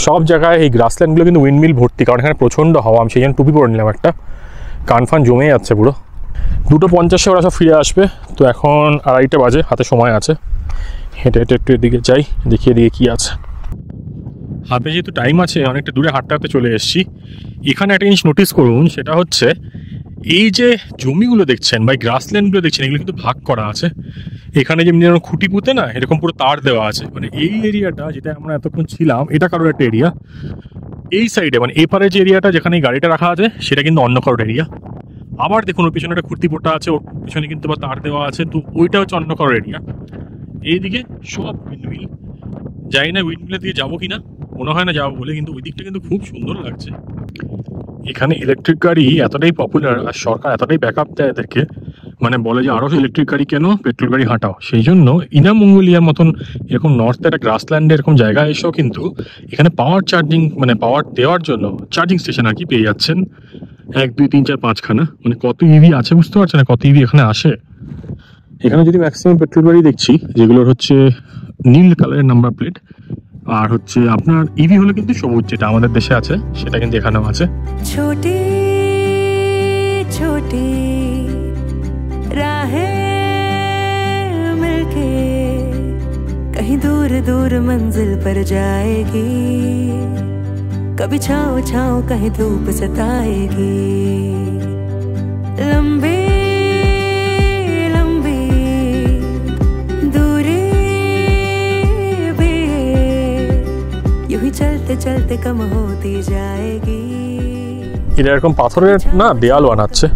সব জায়গায় এই গ্রাসল্যান্ডগুলো কিন্তু উইন্ডমিল ভর্তি, কারণ এখানে প্রচণ্ড হাওয়া। আমি সেই জন্য টুপি পরে নিলাম একটা, কানফান জমে যাচ্ছে পুরো। 2:50 ওরা সব ফিরে আসবে, তো এখন 2:30 বাজে, হাতে সময় আছে। হেঁটে হেঁটে একটু এদিকে যাই, দেখিয়ে দিয়ে কী আছে। হাতে যেহেতু টাইম আছে, অনেকটা দূরে হাঁটতে হাঁটতে চলে এসেছি। এখানে একটা জিনিস নোটিস করুন, সেটা হচ্ছে এই যে জমিগুলো দেখছেন বা গ্রাসল্যান্ডগুলো দেখছেন, এগুলো কিন্তু ভাগ করা আছে। এখানে যেমনি যেন খুঁটি পুঁতে না, এরকম পুরো তার দেওয়া আছে। মানে এই এরিয়াটা যেটা আমরা এতক্ষণ ছিলাম, এটা কারোর একটা এরিয়া। এই সাইডে মানে এপারে যে এরিয়াটা যেখানে গাড়িটা রাখা আছে, সেটা কিন্তু অন্য কারোর এরিয়া। আবার দেখুন ওর পিছনে একটা খুঁটি পোটা আছে, ওর পিছনে কিন্তু বা তার দেওয়া আছে, তো ওইটা হচ্ছে অন্য কারোর এরিয়া। এইদিকে সব উইন্ডমিল। যাই না উইন্ডমিলের দিকে যাবো কিনা, মনে হয় না যাবো বলে, কিন্তু ওই দিকটা কিন্তু খুব সুন্দর লাগছে। এখানে ইলেকট্রিক গাড়ি এতটাই পপুলার, আর সরকার এতটাই ব্যাকআপ দেয় এদেরকে, মানে বলে যে আরও ইলেকট্রিক গাড়ি কেন, পেট্রোল গাড়ি হাঁটাও। সেই জন্য ইনার মঙ্গোলিয়ার মতন এরকম নর্থে একটা গ্রাসল্যান্ডে এরকম জায়গায় এসেও কিন্তু এখানে পাওয়ার চার্জিং, মানে পাওয়ার দেওয়ার জন্য চার্জিং স্টেশন আর কি পেয়ে যাচ্ছেন 1, 2, 3, 4, 5খানা। মানে কত ইভি আছে বুঝতে পারছেন না, কত ইভি এখানে আসে। এখানে যদি ম্যাক্সিমাম পেট্রোল গাড়ি দেখছি, যেগুলোর হচ্ছে নীল কালারের নাম্বার প্লেট, আর হচ্ছে আপনার ইভি হলো কিন্তু সবুজ, যেটা আমাদের দেশে আছে, সেটা কিন্তু এখানেও আছে। ছোটি ছোটি राहें मिलके कहीं दूर दूर मंजिल पर जाएगी, कभी छाँव छाँव कहीं धूप सताएगी। लंबी लंबी दूरी भी यूं ही चलते चलते कम होती जाएगी। এটা এরকম পাথরের না দেয়াল বানাচ্ছে,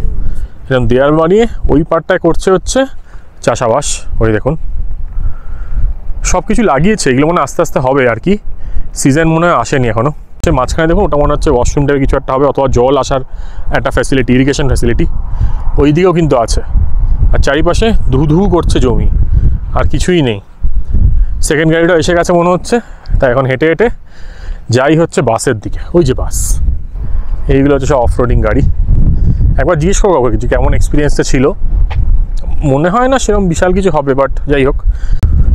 এরকম দেয়াল বানিয়ে ওই পাটটায় করছে হচ্ছে চাষাবাস। ওই দেখুন সব কিছু লাগিয়েছে, এগুলো মনে আস্তে আস্তে হবে আর কি, সিজন মনে হয় আসেনি এখনও। সে মাঝখানে দেখুন, ওটা মনে হচ্ছে ওয়াশরুম টাইপের কিছু একটা হবে, অথবা জল আসার একটা ফ্যাসিলিটি, ইরিগেশন ফ্যাসিলিটি ওই দিকেও কিন্তু আছে। আর চারিপাশে ধু ধু করছে জমি, আর কিছুই নেই। সেকেন্ড গাড়িটা এসে গেছে মনে হচ্ছে, তাই এখন হেঁটে হেঁটে যাই হচ্ছে বাসের দিকে। ওই যে বাস, এইগুলো হচ্ছে সব অফরোডিং গাড়ি। একবার জিজ্ঞেস করবো কিছু কেমন এক্সপিরিয়েন্সটা ছিল। মনে হয় না সেরকম বিশাল কিছু হবে, বাট যাই হোক।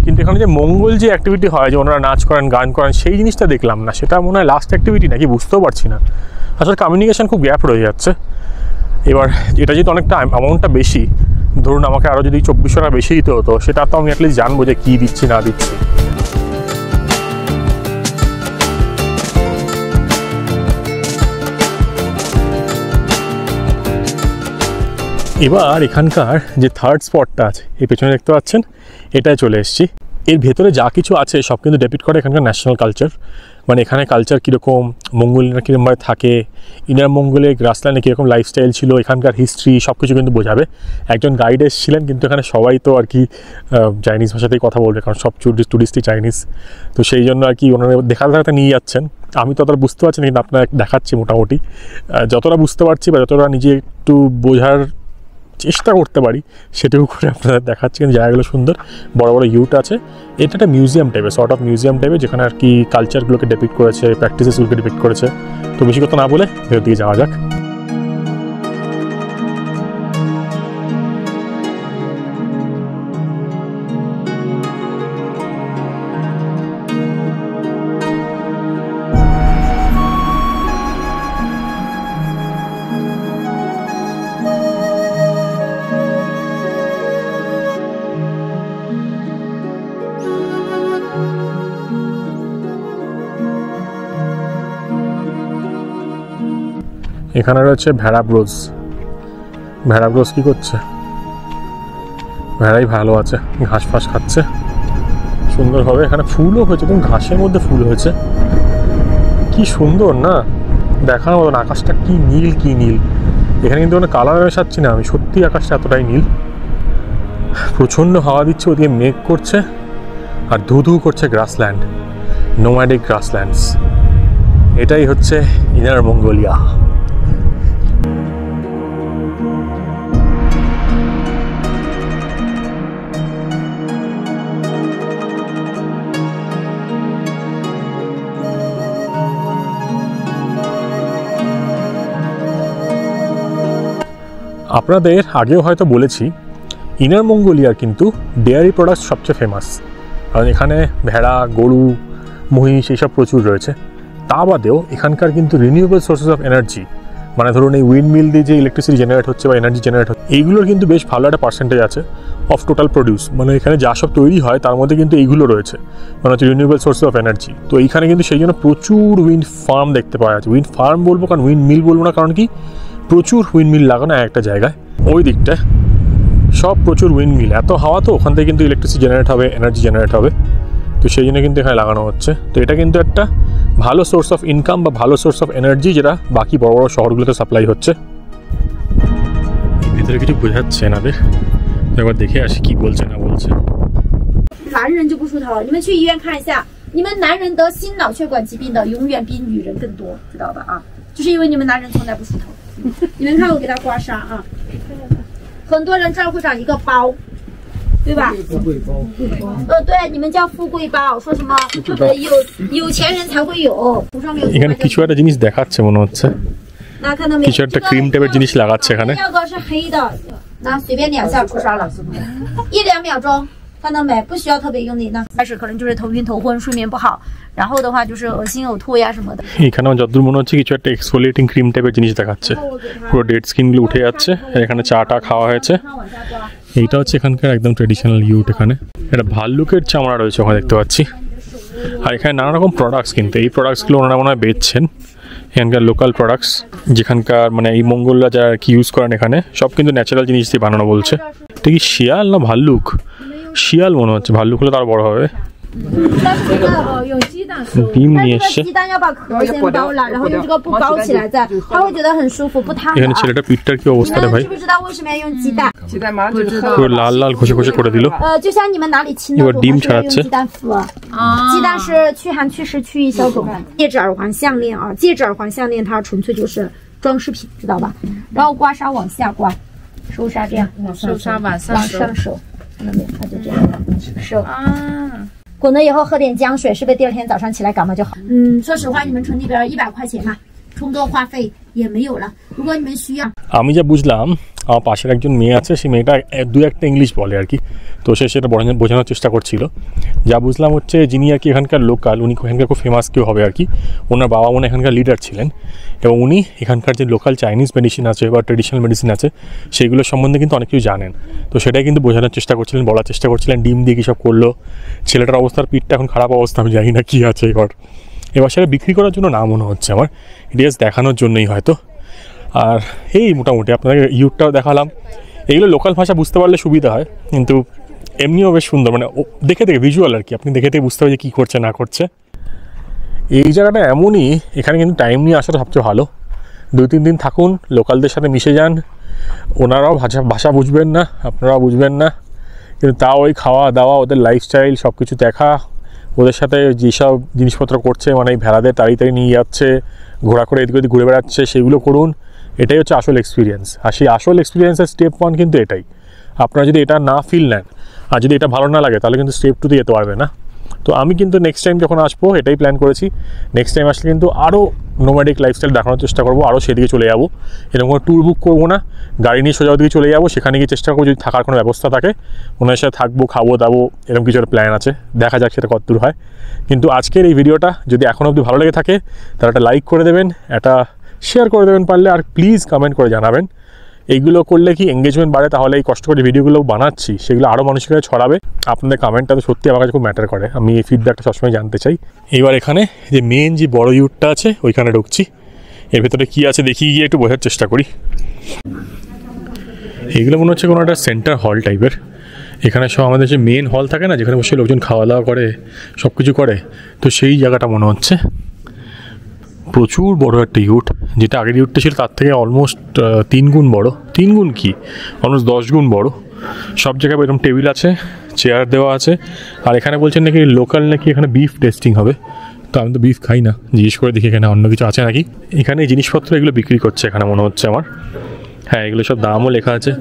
কিন্তু এখানে যে মঙ্গল যে অ্যাক্টিভিটি হয়, যে ওনারা নাচ করেন, গান করেন, সেই জিনিসটা দেখলাম না। সেটা মনে হয় লাস্ট অ্যাক্টিভিটি নাকি, বুঝতেও পারছি না। আসলে কমিউনিকেশান খুব গ্যাপ রয়ে যাচ্ছে। এবার এটা যেহেতু অনেকটা অ্যামাউন্টটা বেশি, ধরুন আমাকে আরও যদি 2400 টাকা বেশি দিতে হতো, সেটা তো আমি অ্যাটলিস্ট জানবো যে কী দিচ্ছি না দিচ্ছি। এবার এখানকার যে থার্ড স্পটটা আছে, এই পেছনে দেখতে পাচ্ছেন, এটাই চলে এসেছি। এর ভেতরে যা কিছু আছে সব কিন্তু ডেপিক্ট করে এখানকার ন্যাশনাল কালচার। মানে এখানে কালচার কীরকম, মঙ্গোলিয়ানরা কীরকমভাবে থাকে, ইনার মঙ্গোলে গ্রাসল্যান্ডে কীরকম লাইফস্টাইল ছিল, এখানকার হিস্ট্রি সব কিছু কিন্তু বোঝাবে। একজন গাইড এসেছিলেন, কিন্তু এখানে সবাই তো আর কি চাইনিজ ভাষাতেই কথা বলবে, কারণ সব টুরিস্টই চাইনিজ। তো সেই জন্য আর কি ওনারা দেখাতে দেখাতে নিয়ে যাচ্ছেন। আমি তো অতটা বুঝতে পারছি না, কিন্তু আপনার দেখাচ্ছি মোটামুটি যতটা বুঝতে পারছি বা যতটা নিজে একটু বোঝার চেষ্টা করতে পারি সেটুকু করে আপনাদের দেখাচ্ছি। কিন্তু জায়গাগুলো সুন্দর, বড় বড় ইউট আছে। এটা একটা মিউজিয়াম টাইপের, সর্ট অফ মিউজিয়াম টাইপের, যেখানে আর কি কালচারগুলোকে ডেপিক্ট করেছে, প্র্যাকটিসেসগুলোকে ডেপিক্ট করেছে। তো বেশি কথা না বলে ভেতর দিকে যাওয়া যাক। এখানে রয়েছে ভেড়া ব্রোজ। ভেড়া ব্রোজ কী করছে? ভেড়াই ভালো আছে, ঘাস ফাস খাচ্ছে সুন্দরভাবে। এখানে ফুলও হয়েছে, কিন্তু ঘাসের মধ্যে ফুল হয়েছে, কি সুন্দর না, দেখার মতন। আকাশটা কি নীল, কি নীল। এখানে কিন্তু কোনো কালার মেশাচ্ছি না আমি, সত্যি আকাশটা এতটাই নীল। প্রচণ্ড হাওয়া দিচ্ছে, ওদিকে মেঘ করছে, আর ধু ধু করছে গ্রাসল্যান্ড, নোম্যাডিক গ্রাসল্যান্ডস। এটাই হচ্ছে ইনার মঙ্গোলিয়া। আপনাদের আগেও হয়তো বলেছি ইনার মঙ্গোলিয়ার কিন্তু ডেয়ারি প্রোডাক্টস সবচেয়ে ফেমাস, কারণ এখানে ভেড়া, গরু, মহিষ এইসব প্রচুর রয়েছে। তা বাদেও এখানকার কিন্তু রিনিউয়েবল সোর্সেস অফ এনার্জি, মানে ধরুন এই উইন্ড মিল দিয়ে যে ইলেকট্রিসিটি জেনারেট হচ্ছে বা এনার্জি জেনারেট হচ্ছে, এইগুলোর কিন্তু বেশ ভালো একটা পার্সেন্টেজ আছে অফ টোটাল প্রডিউস। মানে এখানে যা সব তৈরি হয় তার মধ্যে কিন্তু এইগুলো রয়েছে, মানে হচ্ছে রিনিউয়েবল সোর্সেস অফ এনার্জি। তো এইখানে কিন্তু সেই জন্য প্রচুর উইন্ড ফার্ম দেখতে পাওয়া যাচ্ছে। উইন্ড ফার্ম বলবো, কারণ উইন্ড মিল বলবো না, কারণ কি প্রচুর উইন্ড মিল লাগানো একটা জায়গায়। ওই দিকটায় সব প্রচুর উইন্ড মিল, এত হাওয়া, তো ওখান থেকে কিন্তু ইলেকট্রিসিটি জেনারেট হবে, এনার্জি জেনারেট হবে। তো সেই জন্য কিন্তু এখানে লাগানো হচ্ছে। তো এটা কিন্তু একটা ভালো সোর্স অফ ইনকাম বা ভালো সোর্স অফ এনার্জি, যেটা বাকি বড় বড় শহরগুলোতে সাপ্লাই হচ্ছে। ভিতরে কিছু বোঝাচ্ছে এনাদের, একবার দেখে আসি কি বলছে না বলছে।男人就不出头了，你们去医院看一下，你们男人得心脑血管疾病的永远比女人更多，知道吧？啊，就是因为你们男人从来不出头。你们看我给他刮痧啊，很多人这儿会长一个包，对吧？富贵包。对，你们叫富贵包，说什么有钱人才会有，头上没有。এখানে কিছু একটা জিনিস দেখাচ্ছে মনে হচ্ছে,那看到没有？কিছু একটা ক্রিম টাইপের জিনিস লাগাচ্ছে এখানে।第二个是黑的，那随便2下出痧了，1-2秒钟。看到没？不需要特别用力。那开始可能就是头晕头昏、睡眠不好，然后的话就是恶心呕吐呀什么的。এখানে যতদূর মনে হচ্ছে কিছু একটা এক্সফোলিয়েটিং ক্রিম টাইপের জিনিস দেখাচ্ছে, পুরো ডেড স্কিনগুলো উঠে যাচ্ছে। এখানে চাটা খাওয়া হয়েছে। এইটা হচ্ছে এখানকার একদম ট্রেডিশনাল ইউট। এখানে একটা ভাল্লুকের চামড়া রয়েছে ওখানে দেখতে পাচ্ছি। আর এখানে নানা রকম প্রোডাক্টস, কিন্তু এই প্রোডাক্টসগুলো ওনারা মনে হয় বেচছেন। এখানকার লোকাল প্রোডাক্টস, যেখানকার মানে এই মঙ্গলরা যারা কি ইউজ করেন এখানে, সব কিন্তু ন্যাচারাল জিনিস দিয়ে বানানো বলছে। এটা কি শিয়াল না ভাল্লুক? শিয়াল মনে হচ্ছে, ভাল্লুক হলে তার বড় হবে। ডিম নিয়ে এসছে। এখানে ছেলেটা পিঠটার কি অবস্থা রে ভাই, পুরো লাল লাল ঘষে ঘষে করে দিল। এবার ডিম ছাড়াচ্ছে।鸡蛋是驱寒祛湿去瘀消肿，戒指耳环项链啊，戒指耳环项链它纯粹就是装饰品，知道吧？然后刮痧往下刮，收痧这样，收痧往上手，看到没？它就这样收啊。滚了以后喝点姜水，是不是第二天早上起来感冒就好？说实话，你们村里边100块钱嘛，充个话费也没有了。如果你们需要，আমি যা বুঝলাম, আমার পাশের একজন মেয়ে আছে, সেই মেয়েটা দু একটা ইংলিশ বলে আর কি। তো সে সেটা বোঝানোর চেষ্টা করছিল। যা বুঝলাম হচ্ছে যিনি আর কি এখানকার লোকাল, উনি এখানকার খুব ফেমাস কেউ হবে আর কি। ওনার বাবা মনে এখানকার লিডার ছিলেন, এবং উনি এখানকার যে লোকাল চাইনিজ মেডিসিন আছে বা ট্রেডিশনাল মেডিসিন আছে সেইগুলোর সম্বন্ধে কিন্তু অনেক কিছু জানেন। তো সেটাই কিন্তু বোঝানোর চেষ্টা করছিলেন, বলার চেষ্টা করছিলেন। ডিম দিয়ে কী সব করলো। ছেলেটার অবস্থার পিঠটা এখন খারাপ অবস্থা, আমি জানি না কী আছে এবার সেটা বিক্রি করার জন্য না মনে হচ্ছে আমার, এটা জাস্ট দেখানোর জন্যই হয়তো। আর এই মোটামুটি আপনাদের ইউটটাও দেখালাম। এগুলো লোকাল ভাষা বুঝতে পারলে সুবিধা হয়, কিন্তু এমনিও বেশ সুন্দর, মানে দেখে ভিজুয়াল আর কি, আপনি দেখে বুঝতে পারবেন যে কী করছে না করছে। এই জায়গাটা এমনই, এখানে কিন্তু টাইম নিয়ে আসাটা সবচেয়ে ভালো। 2-3 দিন থাকুন, লোকালদের সাথে মিশে যান। ওনারাও ভাষা বুঝবেন না, আপনারাও বুঝবেন না, কিন্তু তাও ওই খাওয়া দাওয়া, ওদের লাইফস্টাইল সব কিছু দেখা, ওদের সাথে যেসব জিনিসপত্র করছে, মানে এই ভেড়াদের তাড়ি নিয়ে যাচ্ছে, ঘোরা করে এদিক ওদিক ঘুরে বেড়াচ্ছে, সেগুলো করুন। এটাই হচ্ছে আসল এক্সপিরিয়েন্স। আর সেই আসল এক্সপিরিয়েন্সের স্টেপ 1 কিন্তু এটাই। আপনারা যদি এটা না ফিল নেন, আর যদি এটা ভালো না লাগে, তাহলে কিন্তু স্টেপ 2তে যেতে পারবে না। তো আমি কিন্তু নেক্সট টাইম যখন আসবো এটাই প্ল্যান করেছি, নেক্সট টাইম আসলে কিন্তু আরও নোম্যাডিক লাইফস্টাইল দেখানোর চেষ্টা করবো, আরও সেদিকে চলে যাবো। এরকম কোনো ট্যুর বুক করবো না, গাড়ি নিয়ে সোজা ওদিকে চলে যাবো। সেখানে গিয়ে চেষ্টা করবো যদি থাকার কোনো ব্যবস্থা থাকে, ওনার সাথে থাকবো, খাবো দাবো, এরকম কিছু একটা প্ল্যান আছে। দেখা যাক সেটা কতদূর হয়। কিন্তু আজকের এই ভিডিওটা যদি এখনও অবধি ভালো লেগে থাকে, তাহলে একটা লাইক করে দেবেন, একটা শেয়ার করে দেবেন পারলে, আর প্লিজ কমেন্ট করে জানাবেন। এইগুলো করলে কি এঙ্গেজমেন্ট বাড়ে, তাহলে এই কষ্ট করে ভিডিওগুলো বানাচ্ছি সেগুলো আরও মানুষের কাছে ছড়াবে। আপনাদের কমেন্টটা তো সত্যি আমার কাছে খুব ম্যাটার করে, আমি এই ফিডব্যাকটা সবসময় জানতে চাই। এইবার এখানে যে মেন যে বড় ইউটটা আছে ওইখানে ঢুকছি, এর ভেতরে কী আছে দেখি, গিয়ে একটু বোঝার চেষ্টা করি। এইগুলো মনে হচ্ছে কোনো একটা সেন্টার হল টাইপের। এখানে সব আমাদের যে মেন হল থাকে না, যেখানে বসে লোকজন খাওয়া দাওয়া করে, সব কিছু করে, তো সেই জায়গাটা মনে হচ্ছে। প্রচুর বড় একটা ইউট, যেটা আগের ইউটটা ছিল তার থেকে অলমোস্ট 3 গুণ বড়। 3 গুণ কি, অলমোস্ট 10 গুণ বড়। সব জায়গায় এরকম টেবিল আছে, চেয়ার দেওয়া আছে। আর এখানে বলছেন নাকি লোকাল নাকি এখানে বিফ টেস্টিং হবে। তো আমি তো বিফ খাই না, জিজ্ঞেস করে দেখি এখানে অন্য কিছু আছে নাকি। এখানে এই জিনিসপত্র এগুলো বিক্রি করছে এখানে মনে হচ্ছে আমার। হ্যাঁ, এগুলো সব দামও লেখা আছে।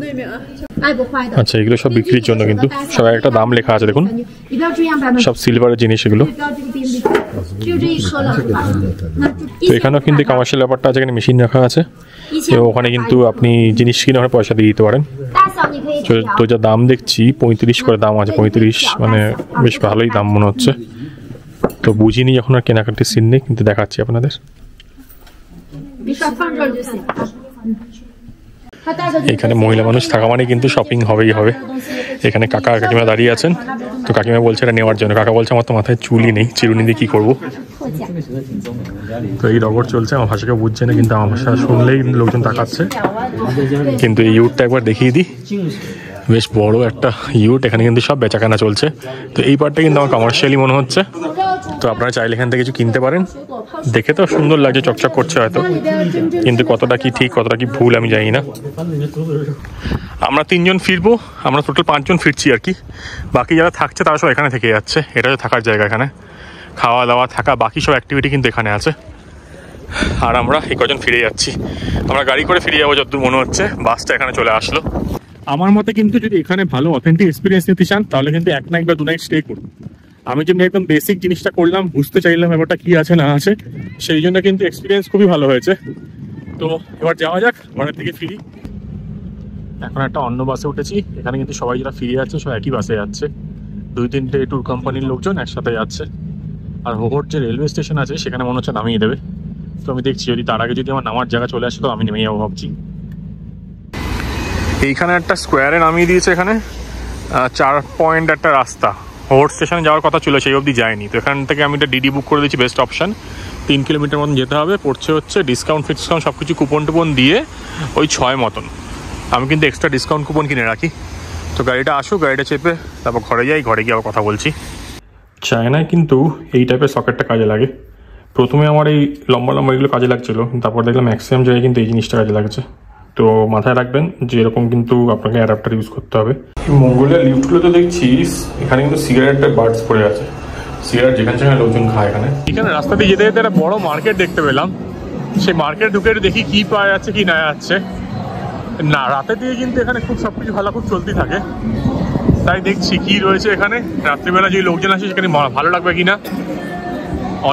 আচ্ছা, এগুলো সব বিক্রির জন্য কিন্তু সবাই একটা দাম লেখা আছে দেখুন, সব সিলভারের জিনিস এগুলো। তো এখানেও কিন্তু কমার্শিয়াল ব্যাপারটা আছে, এখানে মেশিন রাখা আছে। তো ওখানে কিন্তু আপনি জিনিস কিনে ওখানে পয়সা দিয়ে দিতে পারেন। তো যা দাম দেখছি 35 করে দাম আছে, 35 মানে বেশ ভালোই দাম মনে হচ্ছে। তো বুঝিনি যখন আর কেনাকাটির সিন নেই, কিন্তু দেখাচ্ছি আপনাদের। এখানে মহিলা মানুষ থাকা মানে কিন্তু শপিং হবেই হবে। এখানে কাকা আর কাকিমা দাঁড়িয়ে আছেন। তো কাকিমা বলছে এটা নেওয়ার জন্য, কাকা বলছে আমার তো মাথায় চুলই নেই, চিরুনি দিয়ে কী করবো। তো এই রগড় চলছে, আমার ভাষাকে বুঝছে না, কিন্তু আমার ভাষা শুনলেই লোকজন তাকাচ্ছে। কিন্তু এই ইউটটা একবার দেখিয়ে দিই, বেশ বড় একটা ইউট। এখানে কিন্তু সব বেচাকেনা চলছে। তো এই পার্টটা কিন্তু আমার কমার্শিয়ালি মনে হচ্ছে। তো আপনারা চাইলে এখান থেকে কিছু কিনতে পারেন। দেখে তো সুন্দর লাগছে, চকচক করছে হয়তো, কিন্তু কতটা কি ঠিক কতটা কি ভুল আমি জানি না। আমরা 3 জন ফিরবো, আমরা টোটাল 5 জন ফিরছি আর কি। বাকি যারা থাকছে তারা সব এখানে থেকে যাচ্ছে। এটা হচ্ছে থাকার জায়গা, এখানে খাওয়া দাওয়া থাকা বাকি সব অ্যাক্টিভিটি কিন্তু এখানে আছে। আর আমরা এই কজন ফিরে যাচ্ছি। আমরা গাড়ি করে ফিরে যাবো যতদূর মনে হচ্ছে। বাসটা এখানে চলে আসলো। আমার মতে কিন্তু যদি এখানে ভালো অথেন্টিক এক্সপিরিয়েন্স নিতে চান তাহলে কিন্তু 1 নাইট বা 2 নাইট স্টে করুন। আমি যেমনি একদম বেসিক জিনিসটা করলাম, বুঝতে চাইলাম ব্যাপারটা কি আছে না আছে, সেই জন্য কিন্তু এক্সপিরিয়েন্স খুবই ভালো হয়েছে। তো এবার যাওয়া যাক, ঘরের দিকে ফিরি। এখন একটা অন্য বাসে উঠেছি। এখানে কিন্তু সবাই যারা ফিরে যাচ্ছে সব একই বাসে যাচ্ছে। 2-3টে ট্যুর কোম্পানির লোকজন একসাথে যাচ্ছে। আর হোহর যে রেলওয়ে স্টেশন আছে সেখানে মনে হচ্ছে নামিয়ে দেবে। তো আমি দেখছি যদি তার আগে যদি আমার নামার জায়গা চলে আসে তো আমি নেমে যাবো ভাবছি। এইখানে একটা স্কোয়ারে নামিয়ে দিয়েছে। এখানে 4 পয়েন্ট একটা রাস্তা, হোহর স্টেশনে যাওয়ার কথা ছিল, সেই অবধি যায়নি। তো এখান থেকে আমি একটা ডিডি বুক করে দিচ্ছি, বেস্ট অপশান। 3 কিলোমিটার মতন যেতে হবে, পড়ছে হচ্ছে ডিসকাউন্ট ফিক্সকাউন্ট সব কিছু কুপন টুপন দিয়ে ওই 6 মতন। আমি কিন্তু এক্সট্রা ডিসকাউন্ট কুপন কিনে রাখি। তো গাড়িটা আসুক, গাড়িটা চেপে তারপর ঘরে যাই, ঘরে গিয়ে আবার কথা বলছি। চায়নায় কিন্তু এই টাইপের সকেটটা কাজে লাগে। প্রথমে আমার এই লম্বা লম্বা এগুলো কাজে লাগছিলো, তারপর দেখলাম ম্যাক্সিমাম জায়গায় কিন্তু এই জিনিসটা কাজে লাগছে। তো মাথায় রাখবেন যে এরকম কিন্তু আপনাকে অ্যাডাপ্টার ইউজ করতে হবে। মঙ্গোলিয়ার লিফটগুলো তো দেখছি এখানে কিন্তু সিগারেটের বার্ডস পড়ে আছে। সিগারেট যেখানে সেখানে লোকজন খায় এখানে। এখানে রাস্তা দিয়ে যেতে যেতে একটা বড় মার্কেট দেখতে পেলাম। সেই মার্কেট ঢুকে দেখি কি পাওয়া যাচ্ছে কি না যাচ্ছে। না, রাতের দিকে কিন্তু এখানে খুব সব কিছু ভালো খুব চলতেই থাকে। তাই দেখছি কি রয়েছে এখানে। রাত্রিবেলা যে লোকজন আসে সেখানে ভালো লাগবে কিনা।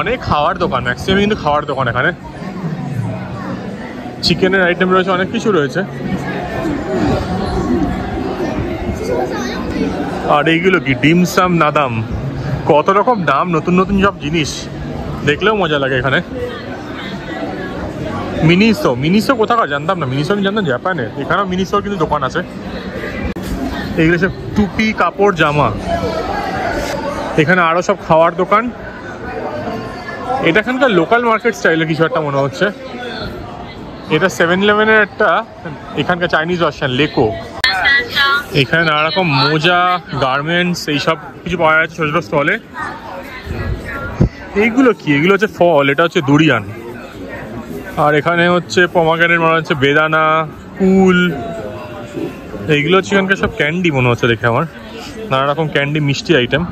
অনেক খাওয়ার দোকান, ম্যাক্সিমাম কিন্তু খাওয়ার দোকান এখানে। চিকেনের আইটেম রয়েছে, অনেক কিছু রয়েছে। আর এইগুলো কি ডিমসাম নাদাম, কত রকম দাম, নতুন নতুন সব জিনিস দেখলেও মজা লাগে এখানে। মিনিসো কোথাকার জানতাম না, মিনিসো আমি জানতাম জাপানের। এখানেও মিনিসোর কিন্তু দোকান আছে। এগুলো সব টুপি, কাপড়, জামা। এখানে আরো সব খাওয়ার দোকান। এটা এখানকার লোকাল মার্কেট স্টাইলে কিছু একটা মনে হচ্ছে। এটা 7-Eleven-এর একটা এখানকার চাইনিজ ভার্সন, লেকো। এখানে নানা রকম মোজা, গার্মেন্টস এইসব কিছু পাওয়া যাচ্ছে ছোটো ছোটো স্টলে। এইগুলো কি? এগুলো হচ্ছে ফল, এটা হচ্ছে দুরিয়ান। আর এখানে হচ্ছে পমাগ্রেনেট, মনে হচ্ছে বেদানা, কুল। এইগুলো হচ্ছে এখানকার সব ক্যান্ডি মনে হচ্ছে দেখে আমার, নানা রকম ক্যান্ডি, মিষ্টি আইটেম।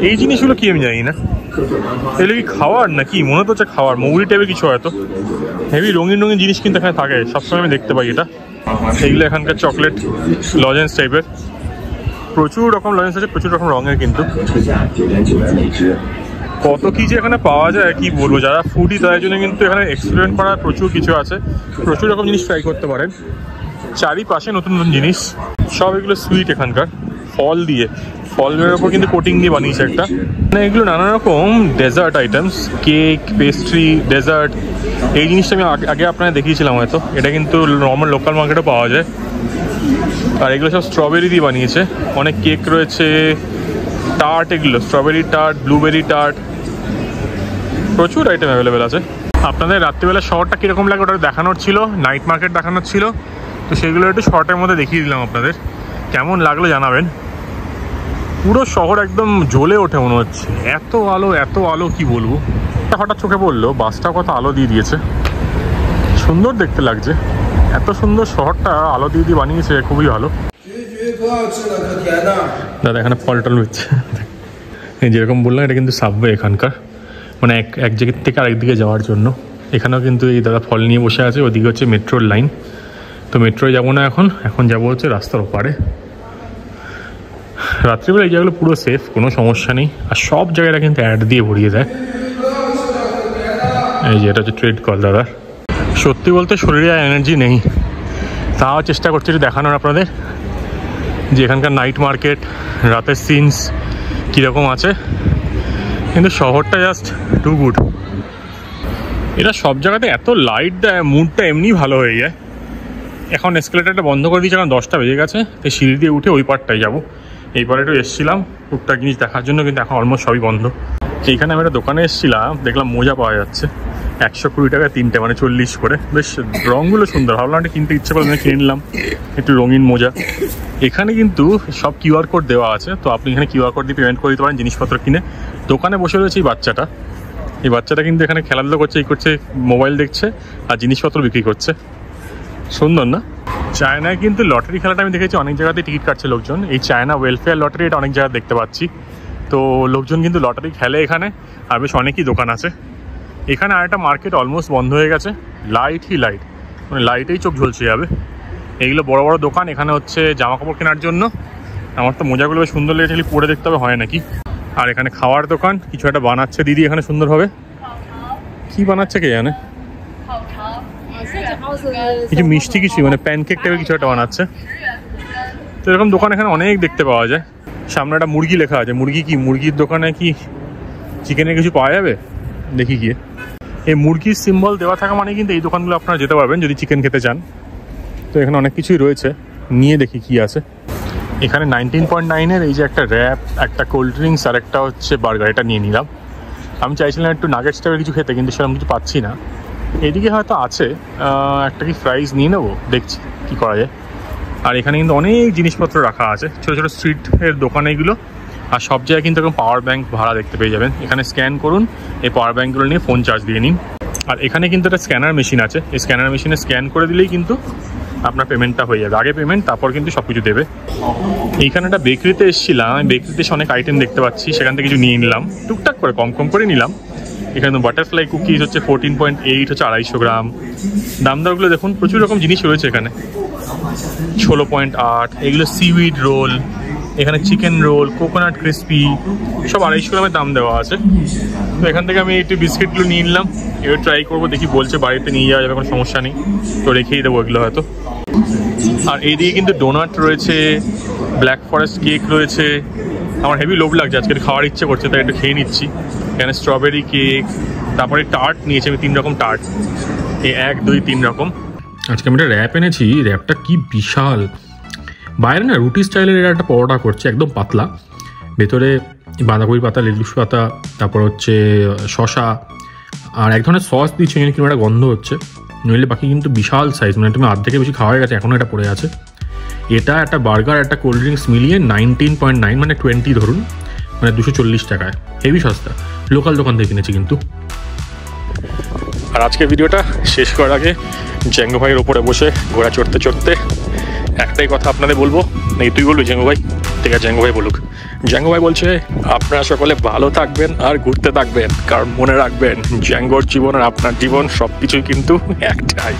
এই জিনিসগুলো কি আমি জানি না, এগুলো কি খাওয়ার নাকি? মনে তো হচ্ছে খাওয়ার, মৌরি টাইপের কিছু হয়তো। হেভি রঙিন রঙিন জিনিস কিন্তু এখানে থাকে, সবসময় আমি দেখতে পাই এটা। এইগুলো এখানকার চকলেট লজেন্স টাইপের। প্রচুর রকম লজেন্স আছে, প্রচুর রকম রঙের। কিন্তু কত কি যে এখানে পাওয়া যায় কি বলবো। যারা ফুডি তাদের জন্য কিন্তু এখানে এক্সপেরিমেন্ট করার প্রচুর কিছু আছে, প্রচুর রকম জিনিস ট্রাই করতে পারেন। চারিপাশে নতুন নতুন জিনিস সব। এগুলো সুইট এখানকার, ফল দিয়ে, ফলের ওপর কিন্তু কোটিং দিয়ে বানিয়েছে একটা। মানে এগুলো নানা রকম dessert items, cake, pastry, dessert. এই জিনিসটা আমি আগে আপনাকে দেখিয়েছিলাম হয়তো। এটা কিন্তু নর্মাল লোকাল মার্কেটে পাওয়া যায়। আর এগুলো সব স্ট্রবেরি দিয়ে বানিয়েছে। অনেক কেক রয়েছে, টার্ট, এগুলো স্ট্রবেরি টার্ট, ব্লুবেরি টার্ট, প্রচুর আইটেম অ্যাভেলেবেল আছে। আপনাদের রাত্রিবেলা শহরটা কীরকম লাগে ওটা দেখানোর ছিল, নাইট মার্কেট দেখানোর ছিল। তো সেগুলো একটু শর্টের মধ্যে দেখিয়ে দিলাম আপনাদের। কেমন লাগলো জানাবেন। পুরো শহর একদম জ্বলে ওঠে মনে হচ্ছে, এত আলো এত আলো কি বলবো। হঠাৎ চোখে পড়লো বাসটা কত আলো দিয়ে দিয়েছে, সুন্দর দেখতে লাগছে। এত সুন্দর শহরটা আলো দিয়ে বানিয়েছে, খুবই ভালো। দাদা এখানে ফল টল হচ্ছে, যেরকম বললাম এটা কিন্তু সাবওয়ে এখানকার, মানে এক জায়গা থেকে আরেক দিকে যাওয়ার জন্য। এখানেও কিন্তু এই দাদা ফল নিয়ে বসে আছে, ওদিকে হচ্ছে মেট্রোর লাইন। তো মেট্রোয় যাবো না এখন যাবো হচ্ছে রাস্তার ওপারে। রাত্রিবেলা এই জায়গাগুলো পুরো সেফ, কোনো সমস্যা নেই। আর সব জায়গাটা কিন্তু অ্যাড দিয়ে ভরিয়ে দেয়। এই যে এটা হচ্ছে ট্রেড কল দাদা। সত্যি বলতে শরীরে এনার্জি নেই, তাও চেষ্টা করছি একটু দেখানোর আপনাদের যে এখানকার নাইট মার্কেট, রাতের সিনস কীরকম আছে। কিন্তু শহরটা জাস্ট টু গুড। এটা সব জায়গাতে এত লাইট দেয়, মুডটা এমনি ভালো হয়ে যায়। এখন এসকেলেটারটা বন্ধ করে দিয়েছে, কারণ 10টা বেজে গেছে। তো সিঁড়ি দিয়ে উঠে ওই পারটায় যাবো। এই পারে একটু এসেছিলাম টুকটাক জিনিস দেখার জন্য, কিন্তু এখন অলমোস্ট সবই বন্ধ। এইখানে আমি একটা দোকানে এসেছিলাম, দেখলাম মোজা পাওয়া যাচ্ছে 120 টাকায় 3টে, মানে 40 করে। বেশ রঙগুলো সুন্দর, ভাবলাম একটা কিনতে ইচ্ছে করলো, কিনে নিলাম একটু রঙিন মোজা। এখানে কিন্তু সব কিউআর কোড দেওয়া আছে, তো আপনি এখানে কিউআর কোড দিয়ে পেমেন্ট করে দিতে পারেন জিনিসপত্র কিনে। দোকানে বসে রয়েছে এই বাচ্চাটা কিন্তু এখানে খেলাধুলা করছে, মোবাইল দেখছে আর জিনিসপত্র বিক্রি করছে। সুন্দর না? চায়নায় কিন্তু লটারি খেলাটা আমি দেখেছি অনেক জায়গাতে টিকিট কাটছে লোকজন। এই চায়না ওয়েলফেয়ার লটারি, এটা অনেক জায়গায় দেখতে পাচ্ছি। তো লোকজন কিন্তু লটারি খেলে এখানে, আর বেশ অনেকই দোকান আছে এখানে। আর একটা মার্কেট অলমোস্ট বন্ধ হয়ে গেছে, লাইটই লাইট, মানে লাইটেই চোখ ঝলসে যাবে। এইগুলো বড় বড় দোকান, এখানে হচ্ছে জামা কাপড় কেনার জন্য। আমার তো মোজাগুলো বেশ সুন্দর লেগেছে, পরে দেখতে হবে হয় নাকি। আর এখানে খাওয়ার দোকান, কিছু একটা বানাচ্ছে দিদি এখানে সুন্দরভাবে। কি বানাচ্ছে কে জানে, কিছু মিষ্টি কিছু, মানে প্যানকেক টাইপের কিছু একটা বানাচ্ছে। তো এরকম দোকান এখানে অনেক দেখতে পাওয়া যায়। সামনে একটা মুরগি লেখা আছে, মুরগির দোকানে কি চিকেনের কিছু পাওয়া যাবে দেখি গিয়ে। এই মুরগির সিম্বল দেওয়া থাকা মানে কিন্তু এই দোকানগুলো আপনারা যেতে পারবেন যদি চিকেন খেতে চান। তো এখানে অনেক কিছুই রয়েছে, নিয়ে দেখি কি আছে। এখানে 19.9-এর এই যে একটা র্যাপ, একটা কোল্ড ড্রিঙ্কস আর একটা হচ্ছে বার্গার, এটা নিয়ে নিলাম। আমি চাইছিলাম একটু নাগেটস টাইপের কিছু খেতে, কিন্তু সেরকম কিছু পাচ্ছি না। এদিকে হয়তো আছে, একটা কি ফ্রাইজ নিয়ে নেবো, দেখছি কি করা যায়। আর এখানে কিন্তু অনেক জিনিসপত্র রাখা আছে, ছোটো ছোটো স্ট্রিটের দোকান এগুলো। আর সব জায়গায় কিন্তু এরকম পাওয়ার ব্যাঙ্ক ভাড়া দেখতে পেয়ে যাবেন। এখানে স্ক্যান করুন, এই পাওয়ার ব্যাঙ্কগুলো নিয়ে ফোন চার্জ দিয়ে নিন। আর এখানে কিন্তু একটা স্ক্যানার মেশিন আছে, এই স্ক্যানার মেশিনে স্ক্যান করে দিলেই কিন্তু আপনার পেমেন্টটা হয়ে যাবে। আগে পেমেন্ট, তারপর কিন্তু সব কিছু দেবে। এইখানে একটা বেকারিতে এসেছিলাম, আমি বেকারিতে অনেক আইটেম দেখতে পাচ্ছি, সেখান থেকে কিছু নিয়ে নিলাম, টুকটাক করে কম করে নিলাম। এখানে বাটারফ্লাই কুকিজ হচ্ছে 14.8, হচ্ছে 250 গ্রাম। দাম দরগুলো দেখুন, প্রচুর রকম জিনিস রয়েছে এখানে। 16.8, এগুলো সিউইড রোল, এখানে চিকেন রোল, কোকোনাট ক্রিসপি, সব 250 গ্রামের দাম দেওয়া আছে। তো এখান থেকে আমি একটু বিস্কিটগুলো নিয়ে নিলাম, এবার ট্রাই করবো, দেখি বলছে বাড়িতে নিয়ে যাওয়া যাবে, কোনো সমস্যা নেই, তো রেখেই দেবো এগুলো হয়তো। আর এইদিকে কিন্তু ডোনাট রয়েছে, ব্ল্যাক ফরেস্ট কেক রয়েছে। আমার হেভি লোভ লাগছে, আজকে খাওয়ার ইচ্ছে করছে, তাই একটু খেয়ে নিচ্ছি। এখানে স্ট্রবেরি কেক, তারপরে টার্ট নিয়েছি আমি 3 রকম টার্ট, এই 1, 2, 3 রকম। আজকে আমি একটা র্যাপ এনেছি, র্যাপটা কি বিশাল। বাইরে না রুটি স্টাইলের এরা একটা পরোটা করছে, একদম পাতলা, ভেতরে বাঁধাকপি পাতা, লেটুস পাতা, তারপর হচ্ছে শশা, আর এক ধরনের সস দিচ্ছে, কিন্তু একটা গন্ধ হচ্ছে। নইলে বাকি কিন্তু বিশাল সাইজ, মানে তুমি আর্ধেকের বেশি খাওয়া হয়ে গেছে, এখনও এটা পড়ে আছে। এটা একটা বার্গার, একটা কোল্ড ড্রিঙ্কস মিলিয়ে 19.9, মানে 20 ধরুন, মানে 240 টাকায়, হেভি সস্তা। লোকাল দোকান থেকে কিনেছি কিন্তু। আর আজকের ভিডিওটা শেষ করার আগে জ্যাঙ্গো ভাইয়ের ওপরে বসে ঘোড়া চড়তে একটাই কথা আপনাদের বলবো, নেই তুই বলবি জ্যাঙ্গো ভাই? ঠিক আছে, জ্যাঙ্গো ভাই বলুক। জ্যাঙ্গো ভাই বলছে, আপনারা সকলে ভালো থাকবেন আর ঘুরতে থাকবেন, কারণ মনে রাখবেন জ্যাঙ্গোর জীবন আর আপনার জীবন সব কিছুই কিন্তু একটাই।